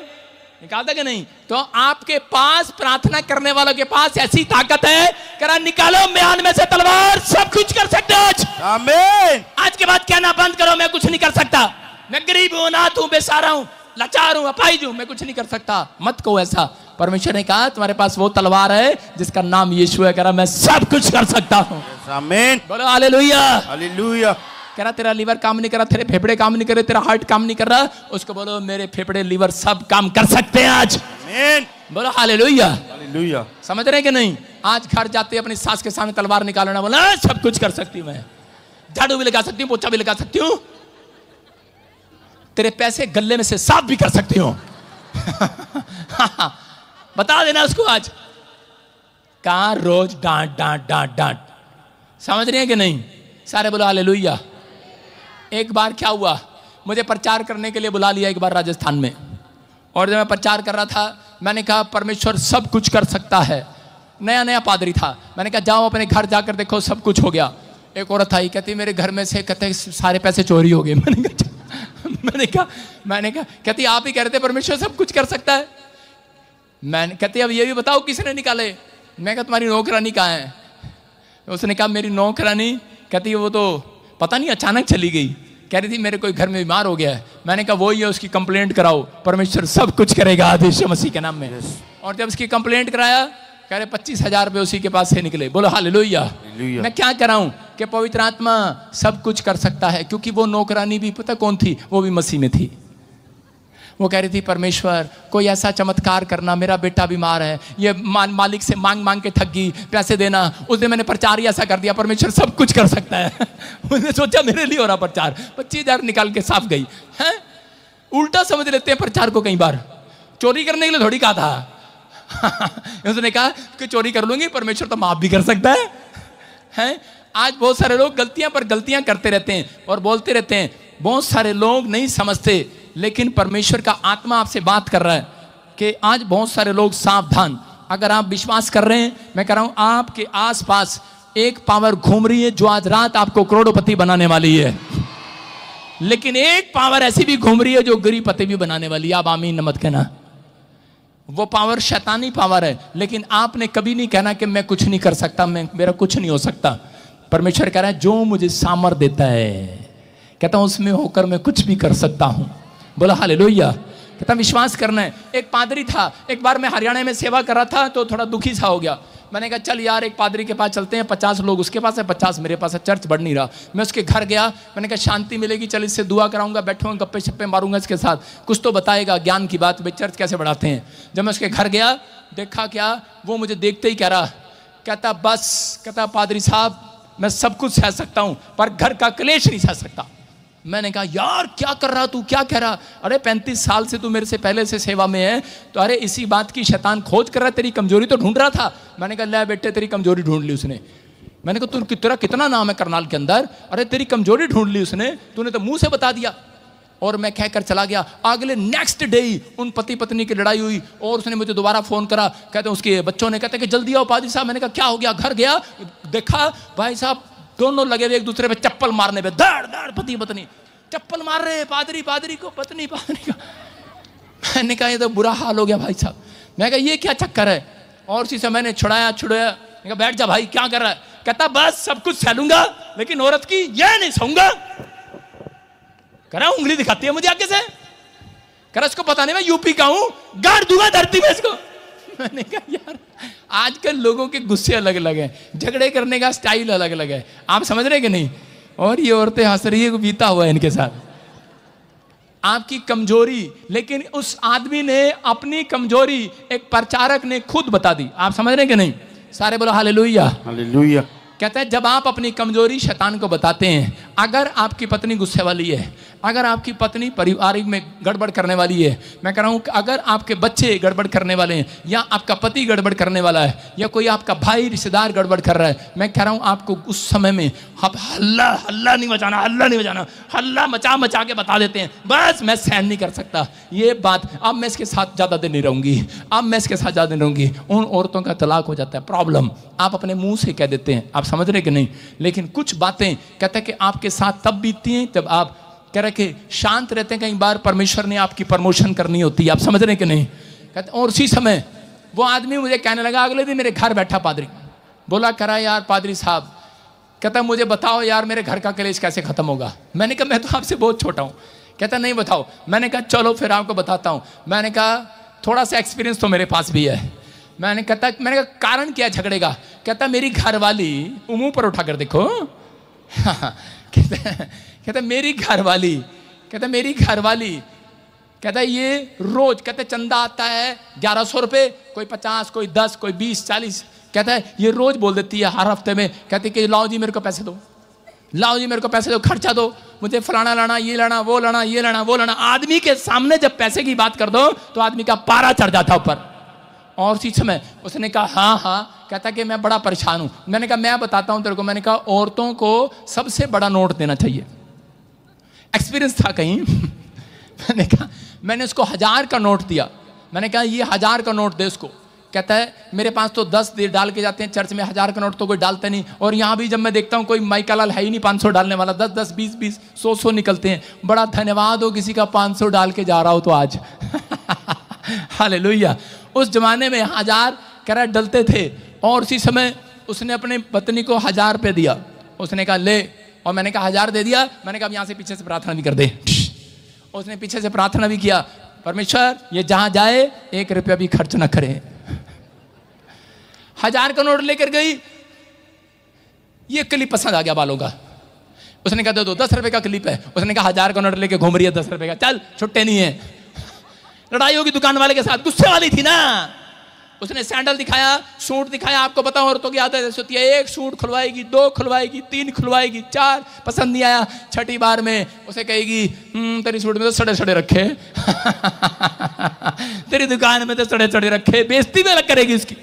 निकालता कि नहीं? तो आपके पास, प्रार्थना करने वालों के पास ऐसी ताकत है, कह रहा निकालो म्यान में से तलवार, सब कुछ कर सकते हो आज। आमीन। आज के बाद कहना बंद करो मैं कुछ नहीं कर सकता, मैं गरीब हूं, अनाथ हूं, बेसहारा हूं, लाचार हूं, अपाहिज हूं, मैं कुछ नहीं कर सकता। मत कहो ऐसा। परमेश्वर ने कहा तुम्हारे पास वो तलवार है जिसका नाम यीशु है। कह रहा मैं सब कुछ कर सकता हूं। आमीन। बोलो हालेलुया। हालेलुया। कह रहा तेरा लीवर काम नहीं कर रहा, तेरे फेफड़े काम नहीं कर रहे, तेरा हार्ट काम नहीं कर रहा, उसको बोलो मेरे फेफड़े लीवर सब काम कर सकते हैं आज। आमीन। बोलो हालेलुया। हालेलुया। समझ रहे कि नहीं? आज घर जाते अपनी सास के सामने तलवार निकालना, बोला सब कुछ कर सकती हूं मैं, झाड़ू भी लगा सकती हूँ, पोछा भी लगा सकती हूँ, तेरे पैसे गले में से साफ भी कर सकती हूँ। बता देना उसको आज। कहां रोज डांट डांट डांट डांट। समझ रहे हैं कि नहीं? सारे बोलो हालेलुया। एक बार क्या हुआ, मुझे प्रचार करने के लिए बुला लिया एक बार राजस्थान में, और जब मैं प्रचार कर रहा था मैंने कहा परमेश्वर सब कुछ कर सकता है। नया नया पादरी था। मैंने कहा जाओ अपने घर जाकर देखो सब कुछ हो गया। एक औरत आई, कहती मेरे घर में से कहते सारे पैसे चोरी हो गए। मैंने कहा कहती आप ही कह रहे थे परमेश्वर सब कुछ कर सकता है। मैंने कहती अब ये भी बताओ किसने निकाले। मैं कहा तुम्हारी नौकरानी कहाँ है? उसने कहा मेरी नौकरानी कहती वो तो पता नहीं अचानक चली गई, कह रही थी मेरे कोई घर में बीमार हो गया है। मैंने कहा वही है, उसकी कंप्लेंट कराओ, परमेश्वर सब कुछ करेगा यीशु मसीह के नाम में। और जब उसकी कंप्लेंट कराया, कह रहे 25,000 रुपये उसी के पास से निकले। बोलो हालेलुया। मैं क्या कराऊं कि पवित्र आत्मा सब कुछ कर सकता है, क्योंकि वो नौकरानी भी पता कौन थी, वो भी मसीह में थी। वो कह रही थी परमेश्वर कोई ऐसा चमत्कार करना, मेरा बेटा बीमार है, ये मालिक से मांग मांग के थक गई, पैसे देना। उस दिन मैंने प्रचार ही ऐसा कर दिया, परमेश्वर सब कुछ कर सकता है। उसने सोचा मेरे लिए हो रहा प्रचार, 25,000 निकाल के साफ गई है। उल्टा समझ लेते हैं प्रचार को, कई बार चोरी करने के लिए थोड़ी कहा था। उसने कहा कि चोरी कर लूंगी, परमेश्वर तो माफ भी कर सकता है। आज बहुत सारे लोग गलतियां पर गलतियां करते रहते हैं और बोलते रहते हैं। बहुत सारे लोग नहीं समझते, लेकिन परमेश्वर का आत्मा आपसे बात कर रहा है कि आज बहुत सारे लोग सावधान। अगर आप विश्वास कर रहे हैं, मैं कह रहा हूं आपके आसपास एक पावर घूम रही है जो आज रात आपको करोड़पति बनाने वाली है, लेकिन एक पावर ऐसी भी घूम रही है जो गरीबपति भी बनाने वाली है। आप आमीन मत कहना। वो पावर शैतानी पावर है, लेकिन आपने कभी नहीं कहना कि मैं कुछ नहीं कर सकता, मेरा कुछ नहीं हो सकता। परमेश्वर कह रहा है जो मुझे सामर्थ देता है, कहता हूं उसमें होकर मैं कुछ भी कर सकता हूं। बोला हालेलुया। कहता विश्वास करना है। एक पादरी था, एक बार मैं हरियाणा में सेवा कर रहा था तो थोड़ा दुखी सा हो गया। मैंने कहा चल यार एक पादरी के पास चलते हैं, 50 लोग उसके पास है, 50 मेरे पास है, चर्च बढ़ नहीं रहा। मैं उसके घर गया, मैंने कहा शांति मिलेगी, चल इससे दुआ कराऊंगा, बैठूंगा गप्पे शप्पे मारूंगा इसके साथ, कुछ तो बताएगा ज्ञान की बात, भाई चर्च कैसे बढ़ाते हैं। जब मैं उसके घर गया, देखा क्या, वो मुझे देखते ही कह रहा, कहता बस, कहता पादरी साहब मैं सब कुछ सह सकता हूं पर घर का क्लेश नहीं सह सकता। मैंने कहा यार क्या कर रहा तू, क्या कह रहा? अरे 35 साल से तू मेरे से पहले से सेवा में है, तो अरे इसी बात की शैतान खोज कर रहा है, तेरी कमजोरी तो ढूंढ रहा था। मैंने कहा ले बेटे तेरी कमजोरी ढूंढ ली उसने। मैंने कहा तू तेरा कितना नाम है करनाल के अंदर? अरे तेरी कमजोरी ढूंढ ली उसने, तूने तो मुंह से बता दिया। और मैं कहकर चला गया। अगले नेक्स्ट डे ही उन पति पत्नी की लड़ाई हुई और उसने मुझे दोबारा फोन करा, कहते उसके बच्चों ने कहते कि जल्दी आओ पादरी साहब। मैंने कहा क्या हो गया? घर गया, देखा भाई साहब दोनों लगे हुए एक दूसरे पे चप्पल मारने पे, धड़ धड़ पति पत्नी चप्पल मार रहे, पादरी को, पत्नी को। मैंने कहा ये तो बुरा हाल हो गया भाई साहब। मैं कहा ये क्या चक्कर है? और उसी से मैंने छुड़ाया। मैं कहा बैठ जा भाई, क्या कर रहा है? कहता बस सब कुछ सह लूंगा लेकिन औरत की ये नहीं सहूंगा। कह रहा उंगली दिखाती है मुझे आगे से, कह रहा इसको पता नहीं मैं यूपी का हूं, गाड़ दूंगा धरती में इसको। मैंने कहा यार आजकल लोगों के गुस्से अलग अलग हैं, झगड़े करने का स्टाइल अलग अलग है, आप समझ रहे कि नहीं? और ये औरतें हंस रही है, बीता हुआ है इनके साथ। आपकी कमजोरी, लेकिन उस आदमी ने अपनी कमजोरी एक प्रचारक ने खुद बता दी। आप समझ रहे कि नहीं? सारे बोलो हालेलुया।
हालेलुया।
कहता है जब आप अपनी कमजोरी शैतान को बताते हैं, अगर आपकी पत्नी गुस्से वाली है, अगर आपकी पत्नी पारिवारिक में गड़बड़ करने वाली है, मैं कह रहा हूं अगर आपके बच्चे गड़बड़ करने वाले हैं, या आपका पति गड़बड़ करने वाला है, या कोई आपका भाई रिश्तेदार गड़बड़ कर रहा है, मैं कह रहा हूं आपको उस समय में आप हल्ला नहीं मचाना, हल्ला मचा के बता देते हैं बस मैं सहन नहीं कर सकता ये बात, अब मैं इसके साथ ज़्यादा दिन नहीं रहूंगी, अब मैं इसके साथ ज़्यादा दिन रहूंगी। उन औरतों का तलाक हो जाता है। प्रॉब्लम आप अपने मुंह से कह देते हैं, आप समझ रहे कि नहीं? लेकिन कुछ बातें कहते हैं कि आपके साथ तब बीतती हैं जब आप कह रहे कि शांत रहते हैं। कई बार परमेश्वर ने आपकी प्रमोशन करनी होती है, आप समझ रहे कि नहीं? कहते और उसी समय वो आदमी मुझे कहने लगा, अगले दिन मेरे घर बैठा पादरी, बोला करा यार पादरी साहब, कहता मुझे बताओ यार मेरे घर का कलेश कैसे खत्म होगा। मैंने कहा मैं तो आपसे बहुत छोटा हूँ। कहता नहीं बताओ। मैंने कहा चलो फिर आपको बताता हूँ। मैंने कहा थोड़ा सा एक्सपीरियंस तो मेरे पास भी है। मैंने कहा कारण क्या झगड़े का? कहता मेरी घरवाली, मुंह पर उठाकर देखो, कहता मेरी घरवाली, कहता ये रोज, कहते चंदा आता है 1100 रुपये, कोई 50, कोई 10, कोई 20, 40, कहता है ये रोज बोल देती है हर हफ्ते में, कहती कि लाओ जी मेरे को पैसे दो, लाओ जी मेरे को पैसे दो, खर्चा दो, मुझे फलाना लाना, ये लाना, वो लाना, ये लाना, वो लाना। आदमी के सामने जब पैसे की बात कर दो तो आदमी का पारा चढ़ जाता ऊपर। और उसी समय उसने कहा हाँ, कहता कि मैं बड़ा परेशान हूँ। मैंने कहा मैं बताता हूँ तेरे को। मैंने कहा औरतों को सबसे बड़ा नोट देना चाहिए। एक्सपीरियंस था कहीं। मैंने कहा मैंने उसको 1000 का नोट दिया। मैंने कहा ये 1000 का नोट दे उसको। कहता है मेरे पास तो 10 डाल के जाते हैं चर्च में, 1000 का नोट तो कोई डालता नहीं, और यहाँ भी जब मैं देखता हूँ कोई माइका लाल है ही नहीं 500 डालने वाला, 10-10, 20-20, 100 निकलते हैं। बड़ा धन्यवाद हो किसी का 500 डाल के जा रहा हो तो आज। हालेलुया। उस जमाने में 1000 कह डलते थे, और उसी समय उसने अपने पत्नी को 1000 रुपये दिया। उसने कहा ले, और मैंने कहा 1000 दे दिया, मैंने कहा यहाँ से पीछे से प्रार्थना भी कर दे। उसने पीछे से प्रार्थना भी किया, परमेश्वर ये जहां जाए 1 रुपया भी खर्च न करे। 1000 का नोट लेकर गई, ये क्लिप पसंद आ गया बालों का। उसने कहा दो 10 रुपए का क्लिप है। उसने कहा 1000 का नोट लेके घूम रही है 10 रुपए का, चल छुट्टे नहीं है। लड़ाई होगी दुकान वाले के साथ, गुस्से वाली थी ना। उसने सैंडल दिखाया, सूट दिखाया। आपको पता औरतों की आदत ऐसी होती है, 1 सूट खुलवाएगी, 2 खुलवाएगी, 3 खुलवाएगी, 4 पसंद नहीं आया, छठी बार में उसे कहेगी तेरी सूट में तो सड़े सड़े रखे। तेरी दुकान में तो सड़े सड़े रखे। बेइज्जती में करेगी उसकी।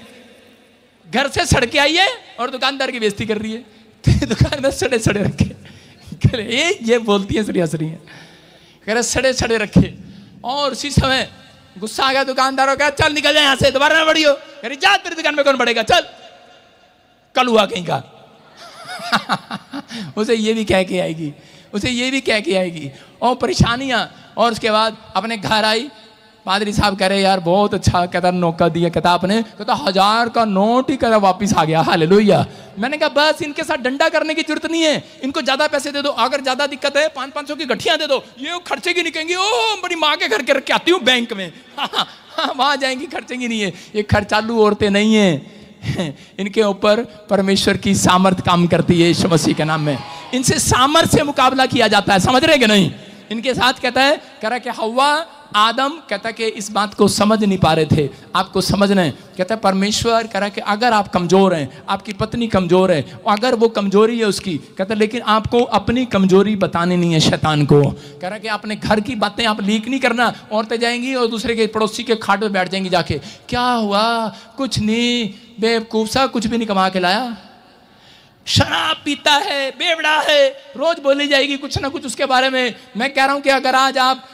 घर से सड़ के आई है और दुकानदार की बेइज्जती कर रही है, तेरी दुकान में सड़े सड़े रखे। ये बोलती है सरिया सरिया, कह रहे सड़े सड़े रखे। और उसी समय गुस्सा आ गया दुकानदारों का, चल निकल जाए यहाँ से, दोबारा ना बढ़ियो। अरे जा, तेरी दुकान में कौन बढ़ेगा, चल। कल हुआ कहीं का। उसे ये भी कह के आएगी, उसे ये भी कह के आएगी, और परेशानियां। और उसके बाद अपने घर आई, पादरी साहब कह रहे यार बहुत अच्छा, कहता नौका दिया, कहता आपने, कहता 1000 का नोट ही कहता वापिस आ गया। हालेलुया। मैंने कहा बस इनके साथ डंडा करने की जरूरत नहीं है, इनको ज्यादा पैसे दे दो। अगर ज्यादा दिक्कत है 500-500 की गठियां दे दो, ये खर्चे की निकलेंगी। ओ बड़ी माँ के घर के रख के आती हूँ बैंक में, वहां जाएंगी, खर्चेंगी नहीं है। ये खर्चालू औरतें नहीं है, इनके ऊपर परमेश्वर की सामर्थ काम करती है यीशु मसीह के नाम में। इनसे सामर्थ से मुकाबला किया जाता है, समझ रहे कि नहीं। इनके साथ कहता है, कह रहा है कि हव्वा आदम कहता कि इस बात को समझ नहीं पा रहे थे, आपको समझना है। कहता है परमेश्वर कह रहा है कि अगर आप कमजोर हैं, आपकी पत्नी कमजोर है, अगर वो कमजोरी है उसकी, कहता है लेकिन आपको अपनी कमजोरी बतानी नहीं है शैतान को। कह रहा है कि अपने घर की बातें आप लीक नहीं करना। औरतें जाएंगी और दूसरे के पड़ोसी के खाट में बैठ जाएंगी जाके, क्या हुआ, कुछ नहीं, बेवकूफ सा कुछ भी नहीं कमा के लाया, शराब पीता है, बेवड़ा है, रोज बोली जाएगी कुछ ना कुछ उसके बारे में। मैं कह रहा हूं कि अगर आज आप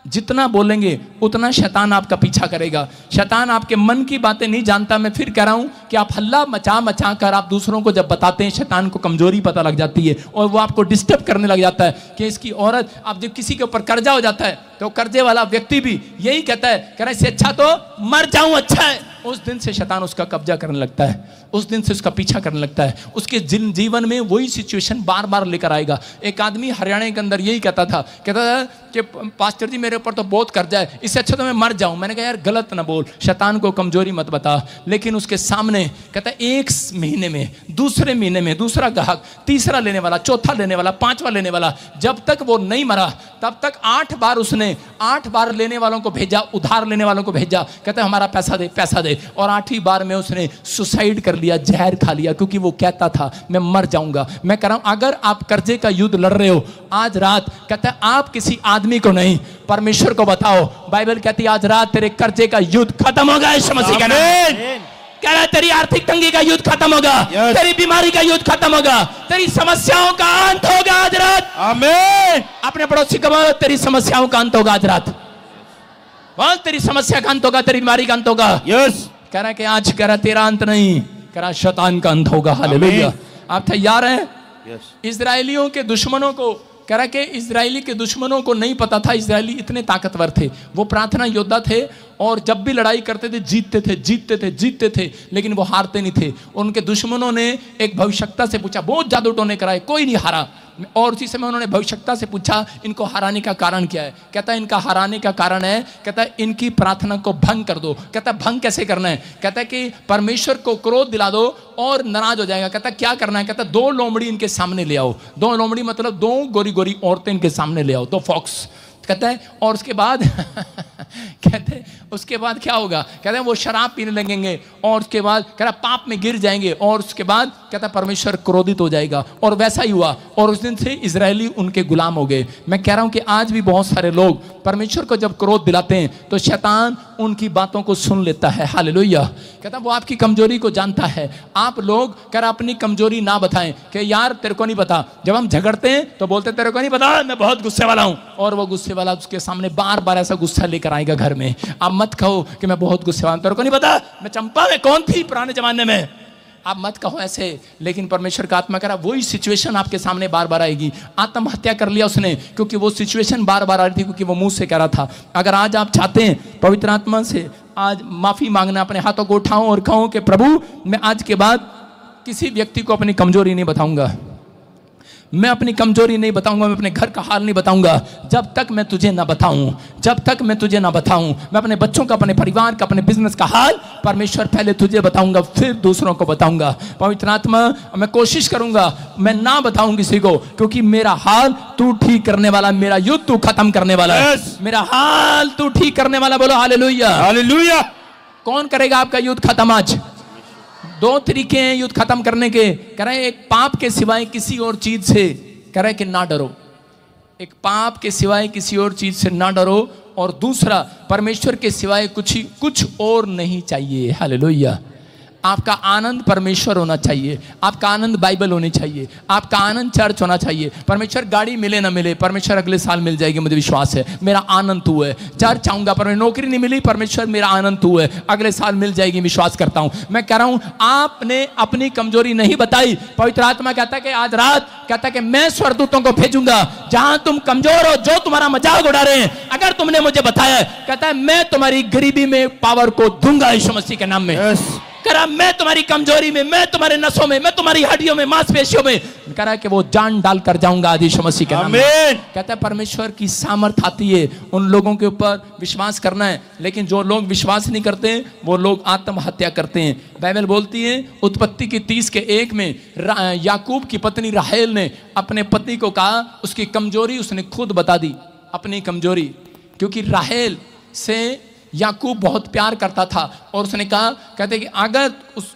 जितना बोलेंगे उतना शैतान आपका पीछा करेगा। शैतान आपके मन की बातें नहीं जानता। मैं फिर कह रहा हूं कि आप हल्ला मचा मचा कर आप दूसरों को जब बताते हैं, शैतान को कमजोरी पता लग जाती है और वो आपको डिस्टर्ब करने लग जाता है कि इसकी औरत। आप जब किसी के ऊपर कर्जा हो जाता है तो कर्जे वाला व्यक्ति भी यही कहता है, कह रहा है इससे अच्छा तो मर जाऊं अच्छा है। उस दिन से शैतान उसका कब्जा करने लगता है, उस दिन से उसका पीछा करने लगता है, उसके जीवन में वही सिचुएशन बार बार लेकर आएगा। एक आदमी हरियाणा के अंदर यही कहता था कि पास्टर जी मेरे ऊपर तो बहुत कर्जा है, इससे अच्छा तो मैं मर जाऊं। मैंने कहा यार गलत ना बोल, शैतान को कमजोरी मत बता। लेकिन उसके सामने कहता है 1 महीने में, दूसरे महीने में दूसरा ग्राहक, तीसरा लेने वाला, चौथा लेने वाला, 5वां लेने वाला, जब तक वो नहीं मरा तब तक 8 बार उसने 8 बार लेने वालों को भेजा, उधार लेने वालों को भेजा। कहता है हमारा पैसा दे, पैसा दे। और 8वीं बार में उसने सुसाइड कर लिया, जहर खा लिया, क्योंकि वो कहता था मैं मर जाऊंगा। मैं कह रहा हूं अगर आप कर्जे का युद्ध लड़ रहे हो आज रात, कहता है आप किसी आदमी को नहीं परमेश्वर को बताओ। बाइबल कहती है आज रात तेरे कर्जे का युद्ध खत्म होगा यीशु मसीह के नाम में। कह रहा है तेरी आर्थिक तंगी का युद्ध खत्म होगा, तेरी बीमारी का युद्ध खत्म होगा, तेरी समस्याओं का अंत होगा आज रात। आमीन। अपने पड़ोसी को बोलो तेरी समस्याओं का अंत होगा आज रात। बोल तेरी समस्या का अंत होगा, तेरी बीमारी का अंत होगा। यस। कह रहा है कि आज कह रहा तेरा अंत नहीं, कह रहा शैतान का अंत होगा। हालेलुया। आप तैयार हैं? यस। इजराइलियों के दुश्मनों को कह रहा कि इजरायली के दुश्मनों को नहीं पता था इजरायली इतने ताकतवर थे। वो प्रार्थना योद्धा थे और जब भी लड़ाई करते थे जीतते थे, जीतते थे, जीतते थे, लेकिन वो हारते नहीं थे। उनके दुश्मनों ने एक भविष्यवक्ता से पूछा, बहुत जादू टोने कराए, कोई नहीं हारा। और उसी समय उन्होंने भविष्यवक्ता से पूछा इनको हराने का कारण क्या है। कहता है इनका हराने का कारण है, कहता है इनकी प्रार्थना को भंग कर दो। कहता है भंग कैसे करना है? कहता है कि परमेश्वर को क्रोध दिला दो और नाराज हो जाएगा। कहता है क्या करना है? कहता है 2 लोमड़ी इनके सामने ले आओ। 2 लोमड़ी मतलब 2 गोरी गोरी औरतें इनके सामने ले आओ, 2 फॉक्स। कहता है और उसके बाद कहते हैं उसके बाद क्या होगा? कहते हैं वो शराब पीने लगेंगे और उसके बाद कह रहा पाप में गिर जाएंगे और उसके बाद कहता है परमेश्वर क्रोधित हो जाएगा। और वैसा ही हुआ और उस दिन से इजरायली उनके गुलाम हो गए। मैं कह रहा हूं कि आज भी बहुत सारे लोग परमेश्वर को जब क्रोध दिलाते हैं तो शैतान उनकी बातों को सुन लेता है। हालेलुया। कहता वो आपकी कमजोरी को जानता है। आप लोग कर अपनी कमजोरी ना बताएं कि यार तेरे को नहीं पता। जब हम झगड़ते हैं तो बोलते तेरे को नहीं पता, मैं बहुत गुस्से वाला हूं। और वो गुस्से वाला उसके सामने बार बार ऐसा गुस्सा लेकर आएगा घर में। आप मत कहो कि मैं बहुत गुस्सेवान, तेरे को नहीं पता मैं चंपा में कौन थी पुराने जमाने में। आप मत कहो ऐसे, लेकिन परमेश्वर का आत्मा कह रहा वही सिचुएशन आपके सामने बार बार आएगी। आत्महत्या कर लिया उसने क्योंकि वो सिचुएशन बार बार आ रही थी, क्योंकि वो मुंह से कह रहा था। अगर आज आप चाहते हैं पवित्र आत्मा से आज माफी मांगना, अपने हाथों को उठाऊं और कहूं कि प्रभु मैं आज के बाद किसी व्यक्ति को अपनी कमजोरी नहीं बताऊंगा, मैं अपनी कमजोरी नहीं बताऊंगा, मैं अपने घर का हाल नहीं बताऊंगा जब तक मैं तुझे ना बताऊं, जब तक मैं तुझे ना बताऊं। मैं अपने बच्चों का, अपने परिवार का, अपने बिजनेस का हाल परमेश्वर पहले तुझे बताऊंगा, फिर दूसरों को बताऊंगा। पवित्र आत्मा मैं कोशिश करूंगा मैं ना बताऊं किसी को, क्योंकि मेरा हाल तू ठीक करने वाला, मेरा युद्ध तू खत्म करने वाला है, मेरा हाल तू ठीक करने वाला। बोलो हालेलुया,
हालेलुया।
कौन करेगा आपका युद्ध खत्म आज? दो तरीके हैं युद्ध खत्म करने के। कह रहे हैं एक पाप के सिवाय किसी और चीज से, कह रहे हैं कि ना डरो, एक पाप के सिवाय किसी और चीज से ना डरो, और दूसरा परमेश्वर के सिवाय कुछ और नहीं चाहिए। हालेलुया। आपका आनंद परमेश्वर होना चाहिए, आपका आनंद बाइबल होनी चाहिए, आपका आनंद चर्च होना चाहिए। परमेश्वर गाड़ी मिले ना मिले, परमेश्वर अगले साल मिल जाएगी, मुझे विश्वास है। मेरा आनंद तू है। चर्च आऊंगा, पर नौकरी नहीं मिली, परमेश्वर मेरा आनंद तू है, अगले साल मिल जाएगी, विश्वास करता हूं। मैं कह रहा हूं आपने अपनी कमजोरी नहीं बताई। पवित्र आत्मा कहता है कि आज रात कहता है कि मैं स्वर्गदूतों को भेजूंगा जहां तुम कमजोर हो, जो तुम्हारा मजाक उड़ा रहे हैं, अगर तुमने मुझे बताया, कहता है मैं तुम्हारी गरीबी में पावर को दूंगा यीशु मसीह के नाम में। करा मैं तुम्हारी कमजोरी में, मैं तुम्हारे नसों में, मैं तुम्हारी हड्डियों में, मांसपेशियों में, कह रहा है कि वो जान डाल कर जाऊंगा आज यीशु मसीह के नाम में। कहता है परमेश्वर की सामर्थ आती है उन लोगों के ऊपर विश्वास करना है, लेकिन जो लोग विश्वास नहीं करते वो लोग आत्महत्या करते हैं। बाइबल बोलती है उत्पत्ति की 30:1 में याकूब की पत्नी राहेल ने अपने पति को कहा, उसकी कमजोरी उसने खुद बता दी, अपनी कमजोरी, क्योंकि राहेल से याकूब बहुत प्यार करता था। और उसने कहा, कहते कि अगर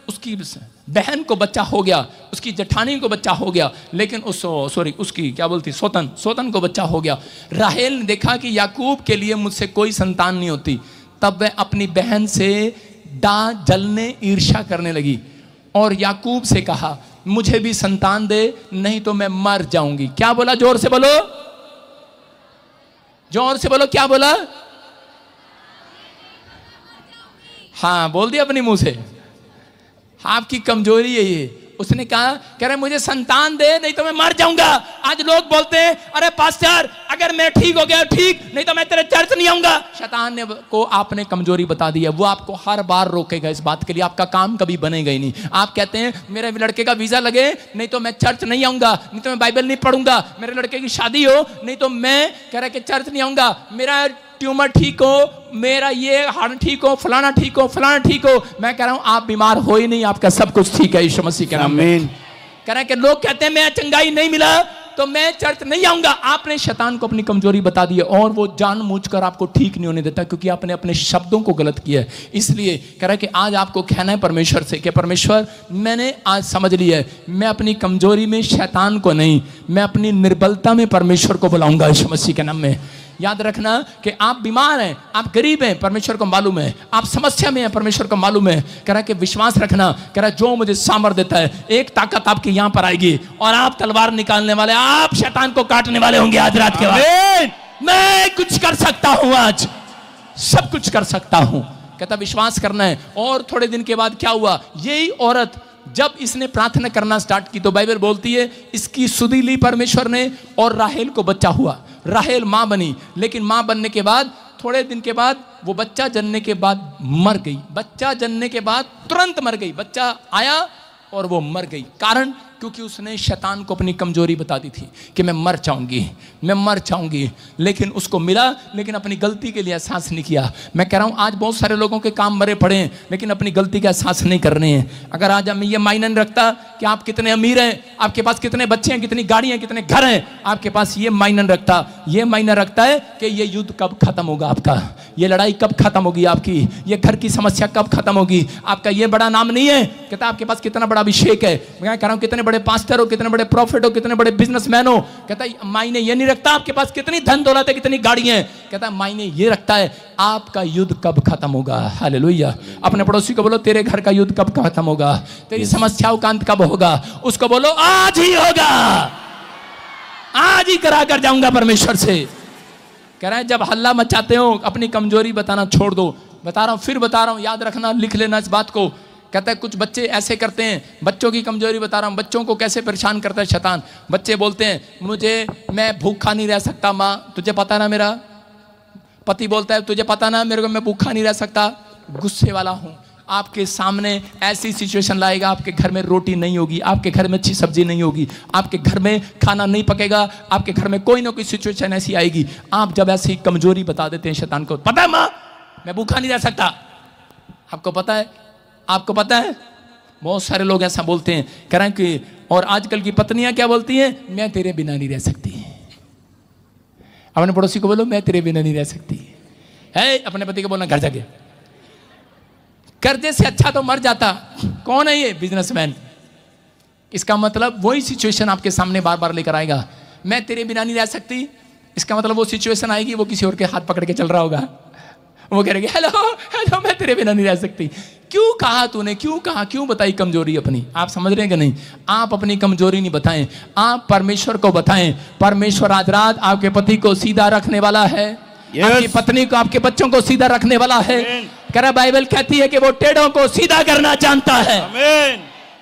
उसकी बहन को बच्चा हो गया, उसकी जेठानी को बच्चा हो गया, लेकिन उसकी क्या बोलती सोतन को बच्चा हो गया। राहेल ने देखा कि याकूब के लिए मुझसे कोई संतान नहीं होती, तब वह अपनी बहन से जलने ईर्ष्या करने लगी और याकूब से कहा मुझे भी संतान दे, नहीं तो मैं मर जाऊंगी। क्या बोला? जोर से बोलो, जोर से बोलो, क्या बोला? हाँ बोल दिया अपनी मुंह से, आपकी कमजोरी है ये। उसने कहा, कह रहे मुझे संतान दे, नहीं तो मैं मर जाऊंगा। आज लोग बोलते हैं अरे पास्टर अगर मैं ठीक हो गया ठीक, नहीं तो मैं तेरे चर्च नहीं आऊंगा। शैतान ने को आपने कमजोरी बता दी है, वो आपको हर बार रोकेगा इस बात के लिए, आपका काम कभी बनेगा ही नहीं। आप कहते हैं मेरे लड़के का वीजा लगे, नहीं तो मैं चर्च नहीं आऊंगा, नहीं तो मैं बाइबल नहीं पढ़ूंगा, मेरे लड़के की शादी हो, नहीं तो मैं कह रहा कि चर्च नहीं आऊंगा, मेरा ट्यूमर ठीक हो, मेरा ये हार्ट ठीक हो, फलाना ठीक हो, फलाना ठीक हो। मैं कह रहा हूं आप बीमार हो ही नहीं, आपका सब कुछ ठीक है यीशु मसीह के नाम में। कह रहा है कि लोग कहते हैं मैं चंगाई नहीं मिला तो मैं चर्च नहीं आऊंगा। आपने शैतान को अपनी कमजोरी बता दी है और वो जानबूझकर आपको ठीक नहीं होने देता, क्योंकि आपने अपने शब्दों को गलत किया है। इसलिए कह रहा है कि आज आपको कहना है परमेश्वर से कि परमेश्वर मैंने आज समझ लिया है, मैं अपनी कमजोरी में शैतान को नहीं, मैं अपनी निर्बलता में परमेश्वर को बुलाऊंगा यीशु मसीह के नाम में। याद रखना कि आप बीमार हैं, आप गरीब हैं, परमेश्वर को मालूम है, आप समस्या में हैं, परमेश्वर को मालूम है। कह रहा है कि विश्वास रखना, कह रहा है जो मुझे सामर्थ देता है, एक ताकत आपके यहां पर आएगी और आप तलवार निकालने वाले, आप शैतान को काटने वाले होंगे आज रात के बाद। मैं कुछ कर सकता हूं, आज सब कुछ कर सकता हूं। कहता विश्वास करना है। और थोड़े दिन के बाद क्या हुआ, यही औरत जब इसने प्रार्थना करना स्टार्ट की तो बाइबल बोलती है इसकी सुधि ली परमेश्वर ने और राहेल को बच्चा हुआ। राहेल मां बनी, लेकिन मां बनने के बाद थोड़े दिन के बाद वो बच्चा जन्ने के बाद मर गई। बच्चा जन्ने के बाद तुरंत मर गई। बच्चा आया और वो मर गई। कारण क्योंकि उसने शैतान को अपनी कमजोरी बता दी थी कि मैं मर जाऊंगी, मैं मर जाऊंगी। लेकिन उसको मिला, लेकिन अपनी गलती के लिए एहसास नहीं किया। मैं कह रहा हूं आज बहुत सारे लोगों के काम मरे पड़े हैं, लेकिन अपनी गलती का एहसास नहीं कर रहे हैं। अगर आज हमें ये मायने नहीं रखता कि आप कितने अमीर हैं, आपके पास कितने बच्चे हैं, कितनी गाड़ियां, कितने घर हैं, आपके पास ये मायने नहीं रखता। ये मायने रखता है कि ये युद्ध कब खत्म होगा, आपका ये लड़ाई कब खत्म होगी, आपकी ये घर की समस्या कब खत्म होगी। आपका ये बड़ा नाम नहीं है, कहता आपके पास कितना बड़ा अभिषेक है। मैं कह रहा हूं कितने बड़े पास्टर हो, कितने बड़े प्रॉफिट हो, कितने बड़े बिजनेसमैन हो, कहता है मायने ये नहीं रखता आपके पास कितनी धन दौलत है, कितनी गाड़ियां हैं। कहता है मायने ये रखता है आपका युद्ध कब खत्म होगा। हालेलुया। अपने पड़ोसी को बोलो तेरे घर का युद्ध कब खत्म होगा, तेरी समस्याओं का अंत कब होगा। उसको बोलो आज ही होगा, आज ही करा कर जाऊंगा परमेश्वर से। कह रहा है जब हल्ला मचाते हो अपनी कमजोरी बताना छोड़ दो। बता रहा हूँ, फिर बता रहा हूँ, याद रखना, लिख लेना इस बात को। कहता है कुछ बच्चे ऐसे करते हैं, बच्चों की कमजोरी बता रहा हूँ, बच्चों को कैसे परेशान करता है शैतान। बच्चे बोलते हैं मैं भूखा नहीं रह सकता माँ, तुझे पता ना। मेरा पति बोलता है तुझे पता ना मेरे को, मैं भूखा नहीं रह सकता, गुस्से वाला हूँ। आपके सामने ऐसी सिचुएशन लाएगा, आपके घर में रोटी नहीं होगी, आपके घर में अच्छी सब्जी नहीं होगी, आपके घर में खाना नहीं पकेगा, आपके घर में कोई ना कोई सिचुएशन ऐसी आएगी। आप जब ऐसी कमजोरी बता देते हैं शैतान को, पता है माँ मैं भूखा नहीं रह सकता, आपको पता है, आपको पता है। बहुत सारे लोग ऐसा बोलते हैं, कह रहे हैं कि, और आजकल की पत्नियां क्या बोलती हैं, मैं तेरे बिना नहीं रह सकती। अपने पड़ोसी को बोलो मैं तेरे बिना नहीं रह सकती है, अपने पति को बोलना घर जाके, कर्जे से अच्छा तो मर जाता। कौन है ये? बिजनेसमैन। इसका मतलब वही सिचुएशन आपके सामने बार बार लेकर आएगा, मैं तेरे बिना नहीं रह सकती। इसका मतलब वो सिचुएशन आएगी, वो किसी और के हाथ पकड़ के चल रहा होगा, वो कहेंगे हेलो हेलो मैं तेरे बिना नहीं रह सकती। क्यों कहा तूने, क्यों कहा, क्यों बताई कमजोरी अपनी? आप समझ रहे हैं कि नहीं? आप अपनी कमजोरी नहीं बताएं, आप परमेश्वर को बताएं। परमेश्वर आज रात आपके पति को सीधा रखने वाला है, आपकी पत्नी को, आपके बच्चों को सीधा रखने वाला है। कह रहा बाइबल कहती है कि वो टेढ़ों को सीधा करना जानता है।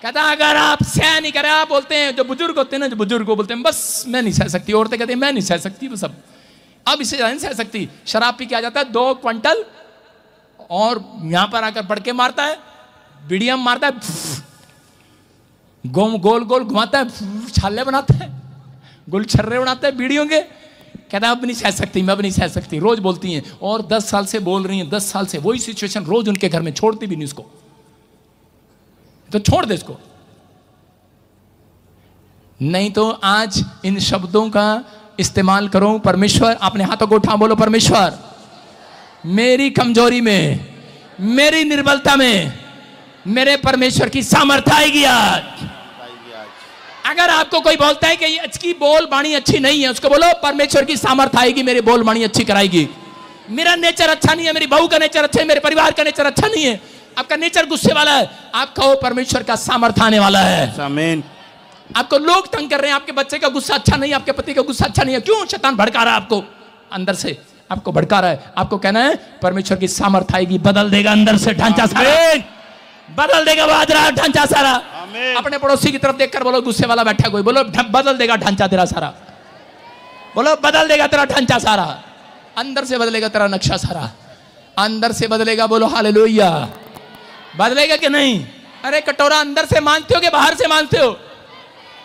कहता अगर आप सह नहीं करें, आप बोलते हैं, जो बुजुर्ग होते हैं ना, जो बुजुर्ग बोलते हैं बस मैं नहीं सह सकती, औरतें कहती हैं मैं नहीं सह सकती, बस अब इसे नहीं सह सकती। शराब पी के आ जाता है 2 क्विंटल और यहां पर आकर पड़ के मारता है, बीड़ियां मारता है, गोल गोल घुमाता है, छाले बनाता है, गुल छर्रे बनाता है बीड़ियों के। कहता अब नहीं सह सकती, मैं अब नहीं सह सकती। रोज बोलती हैं और 10 साल से बोल रही हैं, 10 साल से वही सिचुएशन रोज उनके घर में, छोड़ती भी नहीं उसको, तो छोड़ दे इसको। नहीं तो आज इन शब्दों का इस्तेमाल करो। परमेश्वर, अपने हाथों को उठा बोलो परमेश्वर मेरी कमजोरी में, मेरी निर्बलता में मेरे परमेश्वर की सामर्थ्य आएगी आज। अगर आपको कोई बोलता है कि इसकी बोल बाणी अच्छी नहीं है, उसको बोलो परमेश्वर की सामर्थ्य आएगी, मेरी बोल बाणी अच्छी कराएगी। मेरा नेचर अच्छा नहीं है, मेरी बहू का नेचर अच्छा है, मेरे परिवार का नेचर अच्छा नहीं है, आपका नेचर गुस्से वाला है, आप कहो परमेश्वर का सामर्थ्य आने वाला है। आमीन। आपको लोग तंग कर रहे हैं, आपके बच्चे का गुस्सा अच्छा नहीं है, आपके पति का गुस्सा अच्छा नहीं है, क्यों? शैतान भड़का रहा है आपको, अंदर से आपको भड़का रहा है। आपको कहना है परमेश्वर की सामर्थ्य आएगी, बदल देगा अंदर से ढांचा सारा, बदल देगा बादरा ढांचा सारा। अपने पड़ोसी की तरफ देखकर बोलो, गुस्से वाला बैठा कोई, बोलो बदल देगा ढांचा तेरा सारा, बोलो बदल देगा तेरा ढांचा सारा, अंदर से बदलेगा तेरा नक्शा सारा, अंदर से बदलेगा। बोलो हालेलुया। बदलेगा कि नहीं? अरे कटोरा अंदर से मानते हो कि बाहर से मानते हो?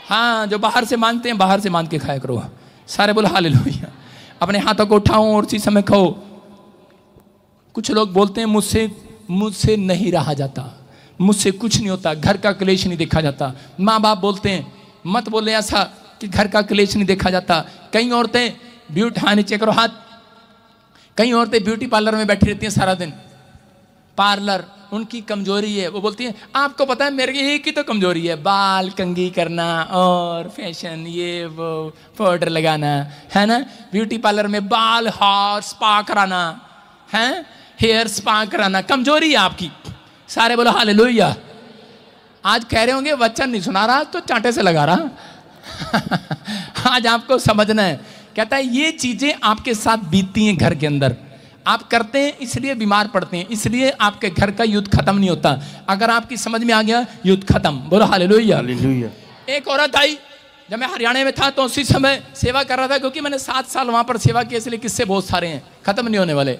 हाँ, जो बाहर से मानते हैं बाहर से मान के खाया करो सारे। बोलो हालेलुया। अपने हाथों को उठाओ और उसी समय खाओ। कुछ लोग बोलते हैं मुझसे नहीं रहा जाता, मुझसे कुछ नहीं होता, घर का क्लेश नहीं देखा जाता। माँ बाप बोलते हैं मत बोले ऐसा कि घर का क्लेश नहीं देखा जाता। कई औरतें ब्यूटी, हाँ नीचे करो हाथ, कई औरतें ब्यूटी पार्लर में बैठी रहती हैं सारा दिन। पार्लर उनकी कमजोरी है, वो बोलती है आपको पता है मेरे एक ही तो कमजोरी है, बाल कंघी करना और फैशन, ये वो पाउडर लगाना है ना, ब्यूटी पार्लर में बाल हेयर स्पा कराना है, हेयर स्पा कराना कमजोरी है आपकी। सारे बोलो हालेलुया। आज कह रहे होंगे वचन नहीं सुना रहा तो चांटे से लगा रहा। आज आपको समझना है। कहता है ये चीजें आपके साथ बीतती हैं घर के अंदर, आप करते हैं इसलिए बीमार पड़ते हैं, इसलिए आपके घर का युद्ध खत्म नहीं होता। अगर आपकी समझ में आ गया युद्ध खत्म, बोलो हालेलुया। एक औरत आई, जब मैं हरियाणा में था तो उसी समय सेवा कर रहा था, क्योंकि मैंने 7 साल वहां पर सेवा की, इसलिए किस्से बहुत सारे हैं, खत्म नहीं होने वाले।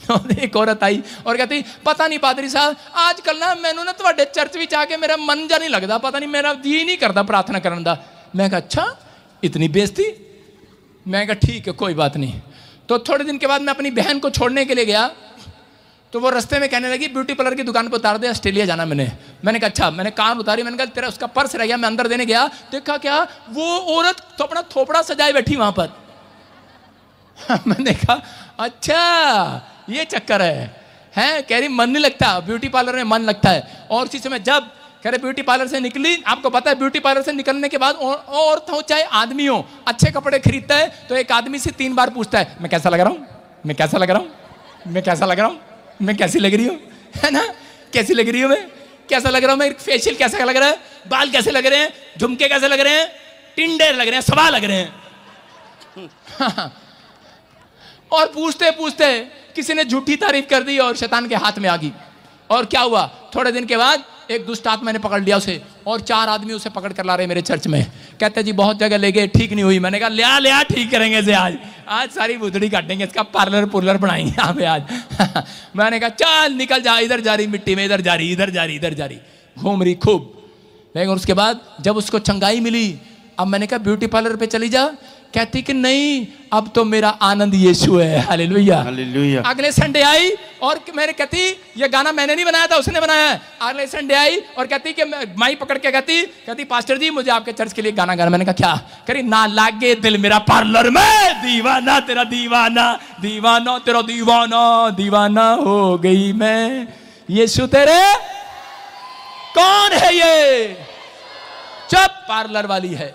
तो एक औरत आई और कहती पता नहीं पादरी साहब आजकल ना मैंने ना तुम्हारे चर्च भी जाके मेरा मन जा नहीं लगता, पता नहीं मेरा जी नहीं करता प्रार्थना करने का। मैं कहा अच्छा इतनी बेइज्जती? मैं कहा ठीक है कोई बात नहीं। तो थोड़े दिन के बाद मैं अपनी बहन को छोड़ने के लिए गया, तो वो रास्ते में कहने लगी ब्यूटी पार्लर की दुकान पर उतार दे, ऑस्ट्रेलिया जाना। मैंने कहा अच्छा। मैंने कार उतारी, मैंने कहा तेरा उसका पर्स रह गया, मैं अंदर देने गया, देखा क्या वो औरत तो अपना थोपड़ा सजाए बैठी वहां पर। मैंने कहा अच्छा ये चक्कर है। कह रही मन नहीं लगता, ब्यूटी पार्लर में मन लगता है। और उसी समय जब कह रहे ब्यूटी पार्लर से निकली, आपको पता है ब्यूटी पार्लर से निकलने के बाद औरत हो चाहे आदमी हो, अच्छे कपड़े खरीदता है तो एक आदमी से 3 बार पूछता है मैं कैसा लग रहा हूँ, मैं कैसा लग रहा हूँ, मैं कैसा लग रहा हूँ, मैं कैसी लग रही हूँ, है ना, कैसी लग रही हूँ, मैं कैसा लग रहा हूँ, मैं फेशियल कैसा लग रहा है, बाल कैसे लग रहे हैं, झुमके कैसे लग रहे हैं, टिंडे लग रहे हैं, सवा लग रहे हैं। और पूछते पूछते किसी ने झूठी तारीफ कर दी और शैतान के हाथ में आ गई। और क्या हुआ, थोड़े दिन के बाद एक दुष्ट आत्मा ने पकड़ लिया उसे, और 4 आदमी उसे पकड़ कर ला रहे मेरे चर्च में। कहते जी बहुत जगह ले गए, ठीक नहीं हुई। मैंने कहा लिया ठीक करेंगे इसे, आज सारी भूतड़ी काटेंगे, इसका पार्लर बनाएंगे यहाँ पे आज। मैंने कहा चल निकल जा, इधर जा रही मिट्टी में, इधर जा रही घूम रही खूब। लेकिन उसके बाद जब उसको चंगाई मिली, अब मैंने कहा ब्यूटी पार्लर पे चली जा। कहती कि नहीं, अब तो मेरा आनंद यीशु है। Hallelujah hallelujah. अगले संडे आई और मैंने कहती ये गाना मैंने नहीं बनाया था, उसने बनाया है। अगले संडे आई और कहती कि माई पकड़ के कहती पास्टर जी मुझे आपके चर्च के लिए गाना गाना। मैंने कहा क्या? करी ना लागे दिल मेरा पार्लर में, दीवाना तेरा दीवाना, दीवाना तेरा दीवाना, दीवाना हो गई मैं यीशु तेरे। कौन है ये? चुप, पार्लर वाली है,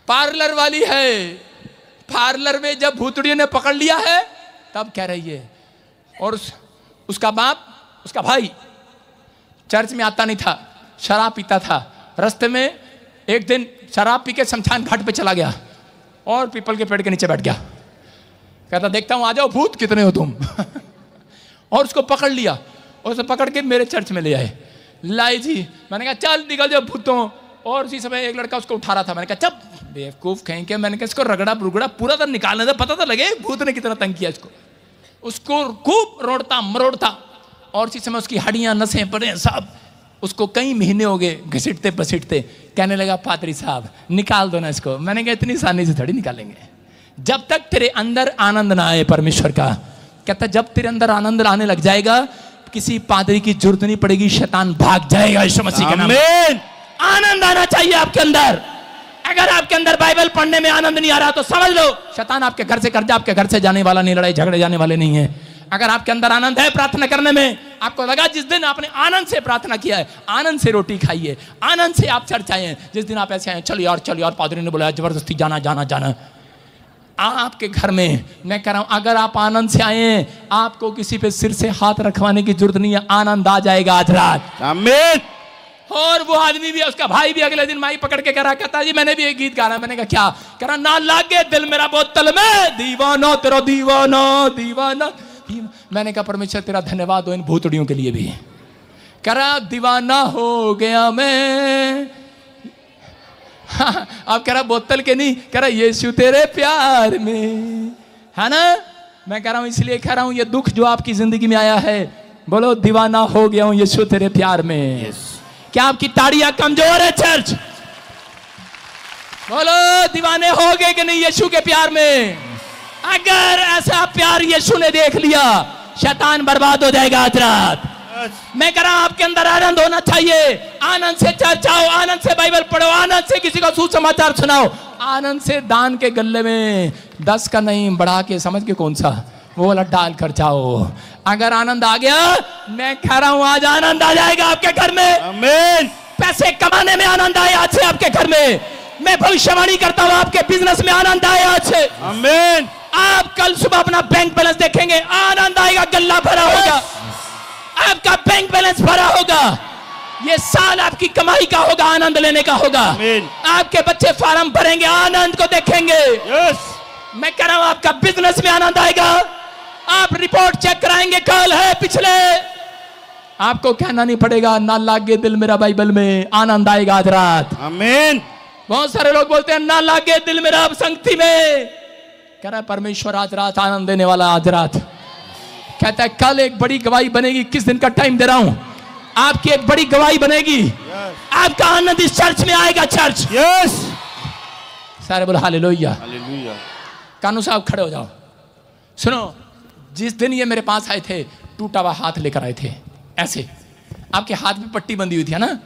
पार्लर वाली है। पार्लर में जब भूतड़ियों ने पकड़ लिया है तब कह रही है। और उसका बाप, उसका भाई चर्च में आता नहीं था, शराब पीता था। रास्ते में एक दिन शराब पी के शमशान घाट पे चला गया और पीपल के पेड़ के नीचे बैठ गया। कहता देखता हूं आ जाओ भूत कितने हो तुम। और उसको पकड़ लिया और उसे पकड़ के मेरे चर्च में ले आए। लाई जी, मैंने कहा चल निकल जाओ भूतों। और उसी समय एक लड़का उसको उठा रहा था। मैंने कहा चप बेवकूफ कहीं के, मैंने कहा इसको रगड़ा रुगड़ा पूरा तो निकालने दे, पता तो लगे भूत ने कितना तंग किया इसको। उसको खूब रोड़ता मरोड़ता, और इसी समय उसकी हड्डियां नसें पड़े सब। उसको कई महीने हो गए घसीटते पसीटते। कहने लगा पादरी साहब निकाल दो ना इसको। मैंने कहा इतनी आसानी से थोड़ी निकालेंगे, जब तक तेरे अंदर आनंद ना आए परमेश्वर का। कहता जब तेरे अंदर आनंद आने लग जाएगा किसी पादरी की जरूरत नहीं पड़ेगी, शैतान भाग जाएगा यीशु मसीह के नाम में। आनंद आना चाहिए आपके अंदर। अगर आपके अंदर बाइबल पढ़ने में आनंद नहीं आ रहा तो समझ लो शैतान आपके घर से कर्जा आपके घर से जाने वाला नहीं, लड़ाई झगड़े जाने वाले नहीं है। अगर आपके अंदर आनंद है प्रार्थना करने में, आपको लगा जिस दिन आपने आनंद से प्रार्थना किया है, आनंद से रोटी खाई है, आनंद से आप चर्च आए हैं, जिस दिन आप ऐसे आए चल यार पादरी ने बोला जबरदस्ती जाना आपके घर में, मैं कह रहा हूं अगर आप आनंद से आए हैं, आपको किसी पे सिर से हाथ रखवाने की जरूरत नहीं है, आनंद आ जाएगा आज रात। आमीन। और वो आदमी भी, उसका भाई भी अगले दिन माई पकड़ के कह रहा, कहता जी मैंने भी एक गीत गाना। मैंने कहा क्या? कह रहा ना लागे दिल मेरा बोतल में, दीवाना तेरा दीवाना दीवाना। मैंने कहा परमेश्वर तेरा धन्यवाद हो इन भूतड़ियों के लिए भी। कह रहा दीवाना हो गया मैं। अब कह रहा बोतल के नहीं, कह रहा यीशु तेरे प्यार में, है ना। मैं कह रहा हूं इसलिए कह रहा हूं ये दुख जो आपकी जिंदगी में आया है, बोलो दीवाना हो गया हूं यीशु तेरे प्यार में। क्या आपकी ताड़ियां कमजोर है चर्च? बोलो दीवाने हो गए कि नहीं यीशु के प्यार में? अगर ऐसा प्यार यीशु ने देख लिया, शैतान बर्बाद हो जाएगा आज रात। मैं कह रहा हूं आपके अंदर आनंद होना चाहिए। आनंद से चर्च आओ, आनंद से बाइबल पढ़ो, आनंद से किसी को सुसमाचार सुनाओ, आनंद से दान के गल्ले में 10 का नहीं बढ़ा के, समझ के कौन सा, वो वाला डाल कर जाओ। अगर आनंद आ गया, मैं कह रहा हूं आज आनंद आ जाएगा आपके घर में। आमीन। पैसे कमाने में आनंद आए आज से आपके घर में। मैं भविष्यवाणी करता हूं आपके बिजनेस में आनंद आए आज से। आमीन। आप कल सुबह अपना बैंक बैलेंस देखेंगे, आनंद आएगा, गल्ला भरा होगा, आपका बैंक बैलेंस भरा होगा। ये साल आपकी कमाई का होगा, आनंद लेने का होगा। आपके बच्चे फार्म भरेंगे, आनंद को देखेंगे। मैं कह रहा हूं आपका बिजनेस में आनंद आएगा। आप रिपोर्ट चेक कराएंगे, कल है पिछले, आपको कहना नहीं पड़ेगा ना लागे दिल मेरा बाइबल में, आनंद आएगा आज रात। आमीन। बहुत सारे लोग बोलते हैं ना लागे दिल मेरा अब संगति में। कह रहा है परमेश्वर आज रात आनंद देने वाला, आज रात कहता है कल एक बड़ी गवाही बनेगी। किस दिन का टाइम दे रहा हूं, आपकी एक बड़ी गवाही बनेगी। आपका आनंद इस चर्च में आएगा। चर्च यस, सारे बोलो हालेलुया हालेलुया। कानू साहब खड़े हो जाओ। सुनो, जिस दिन ये मेरे पास आए थे, टूटा हुआ हाथ लेकर आए थे, ऐसे आपके हाथ में पट्टी बंधी हुई थी, है ना,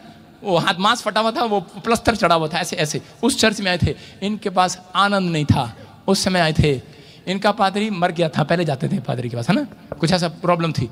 वो हाथ मांस फटा हुआ था, वो प्लस्तर चढ़ा हुआ था, ऐसे ऐसे। उस चर्च में आए थे, इनके पास आनंद नहीं था। उस समय आए थे, इनका पादरी मर गया था, पहले जाते थे पादरी के पास, है ना, कुछ ऐसा प्रॉब्लम थी।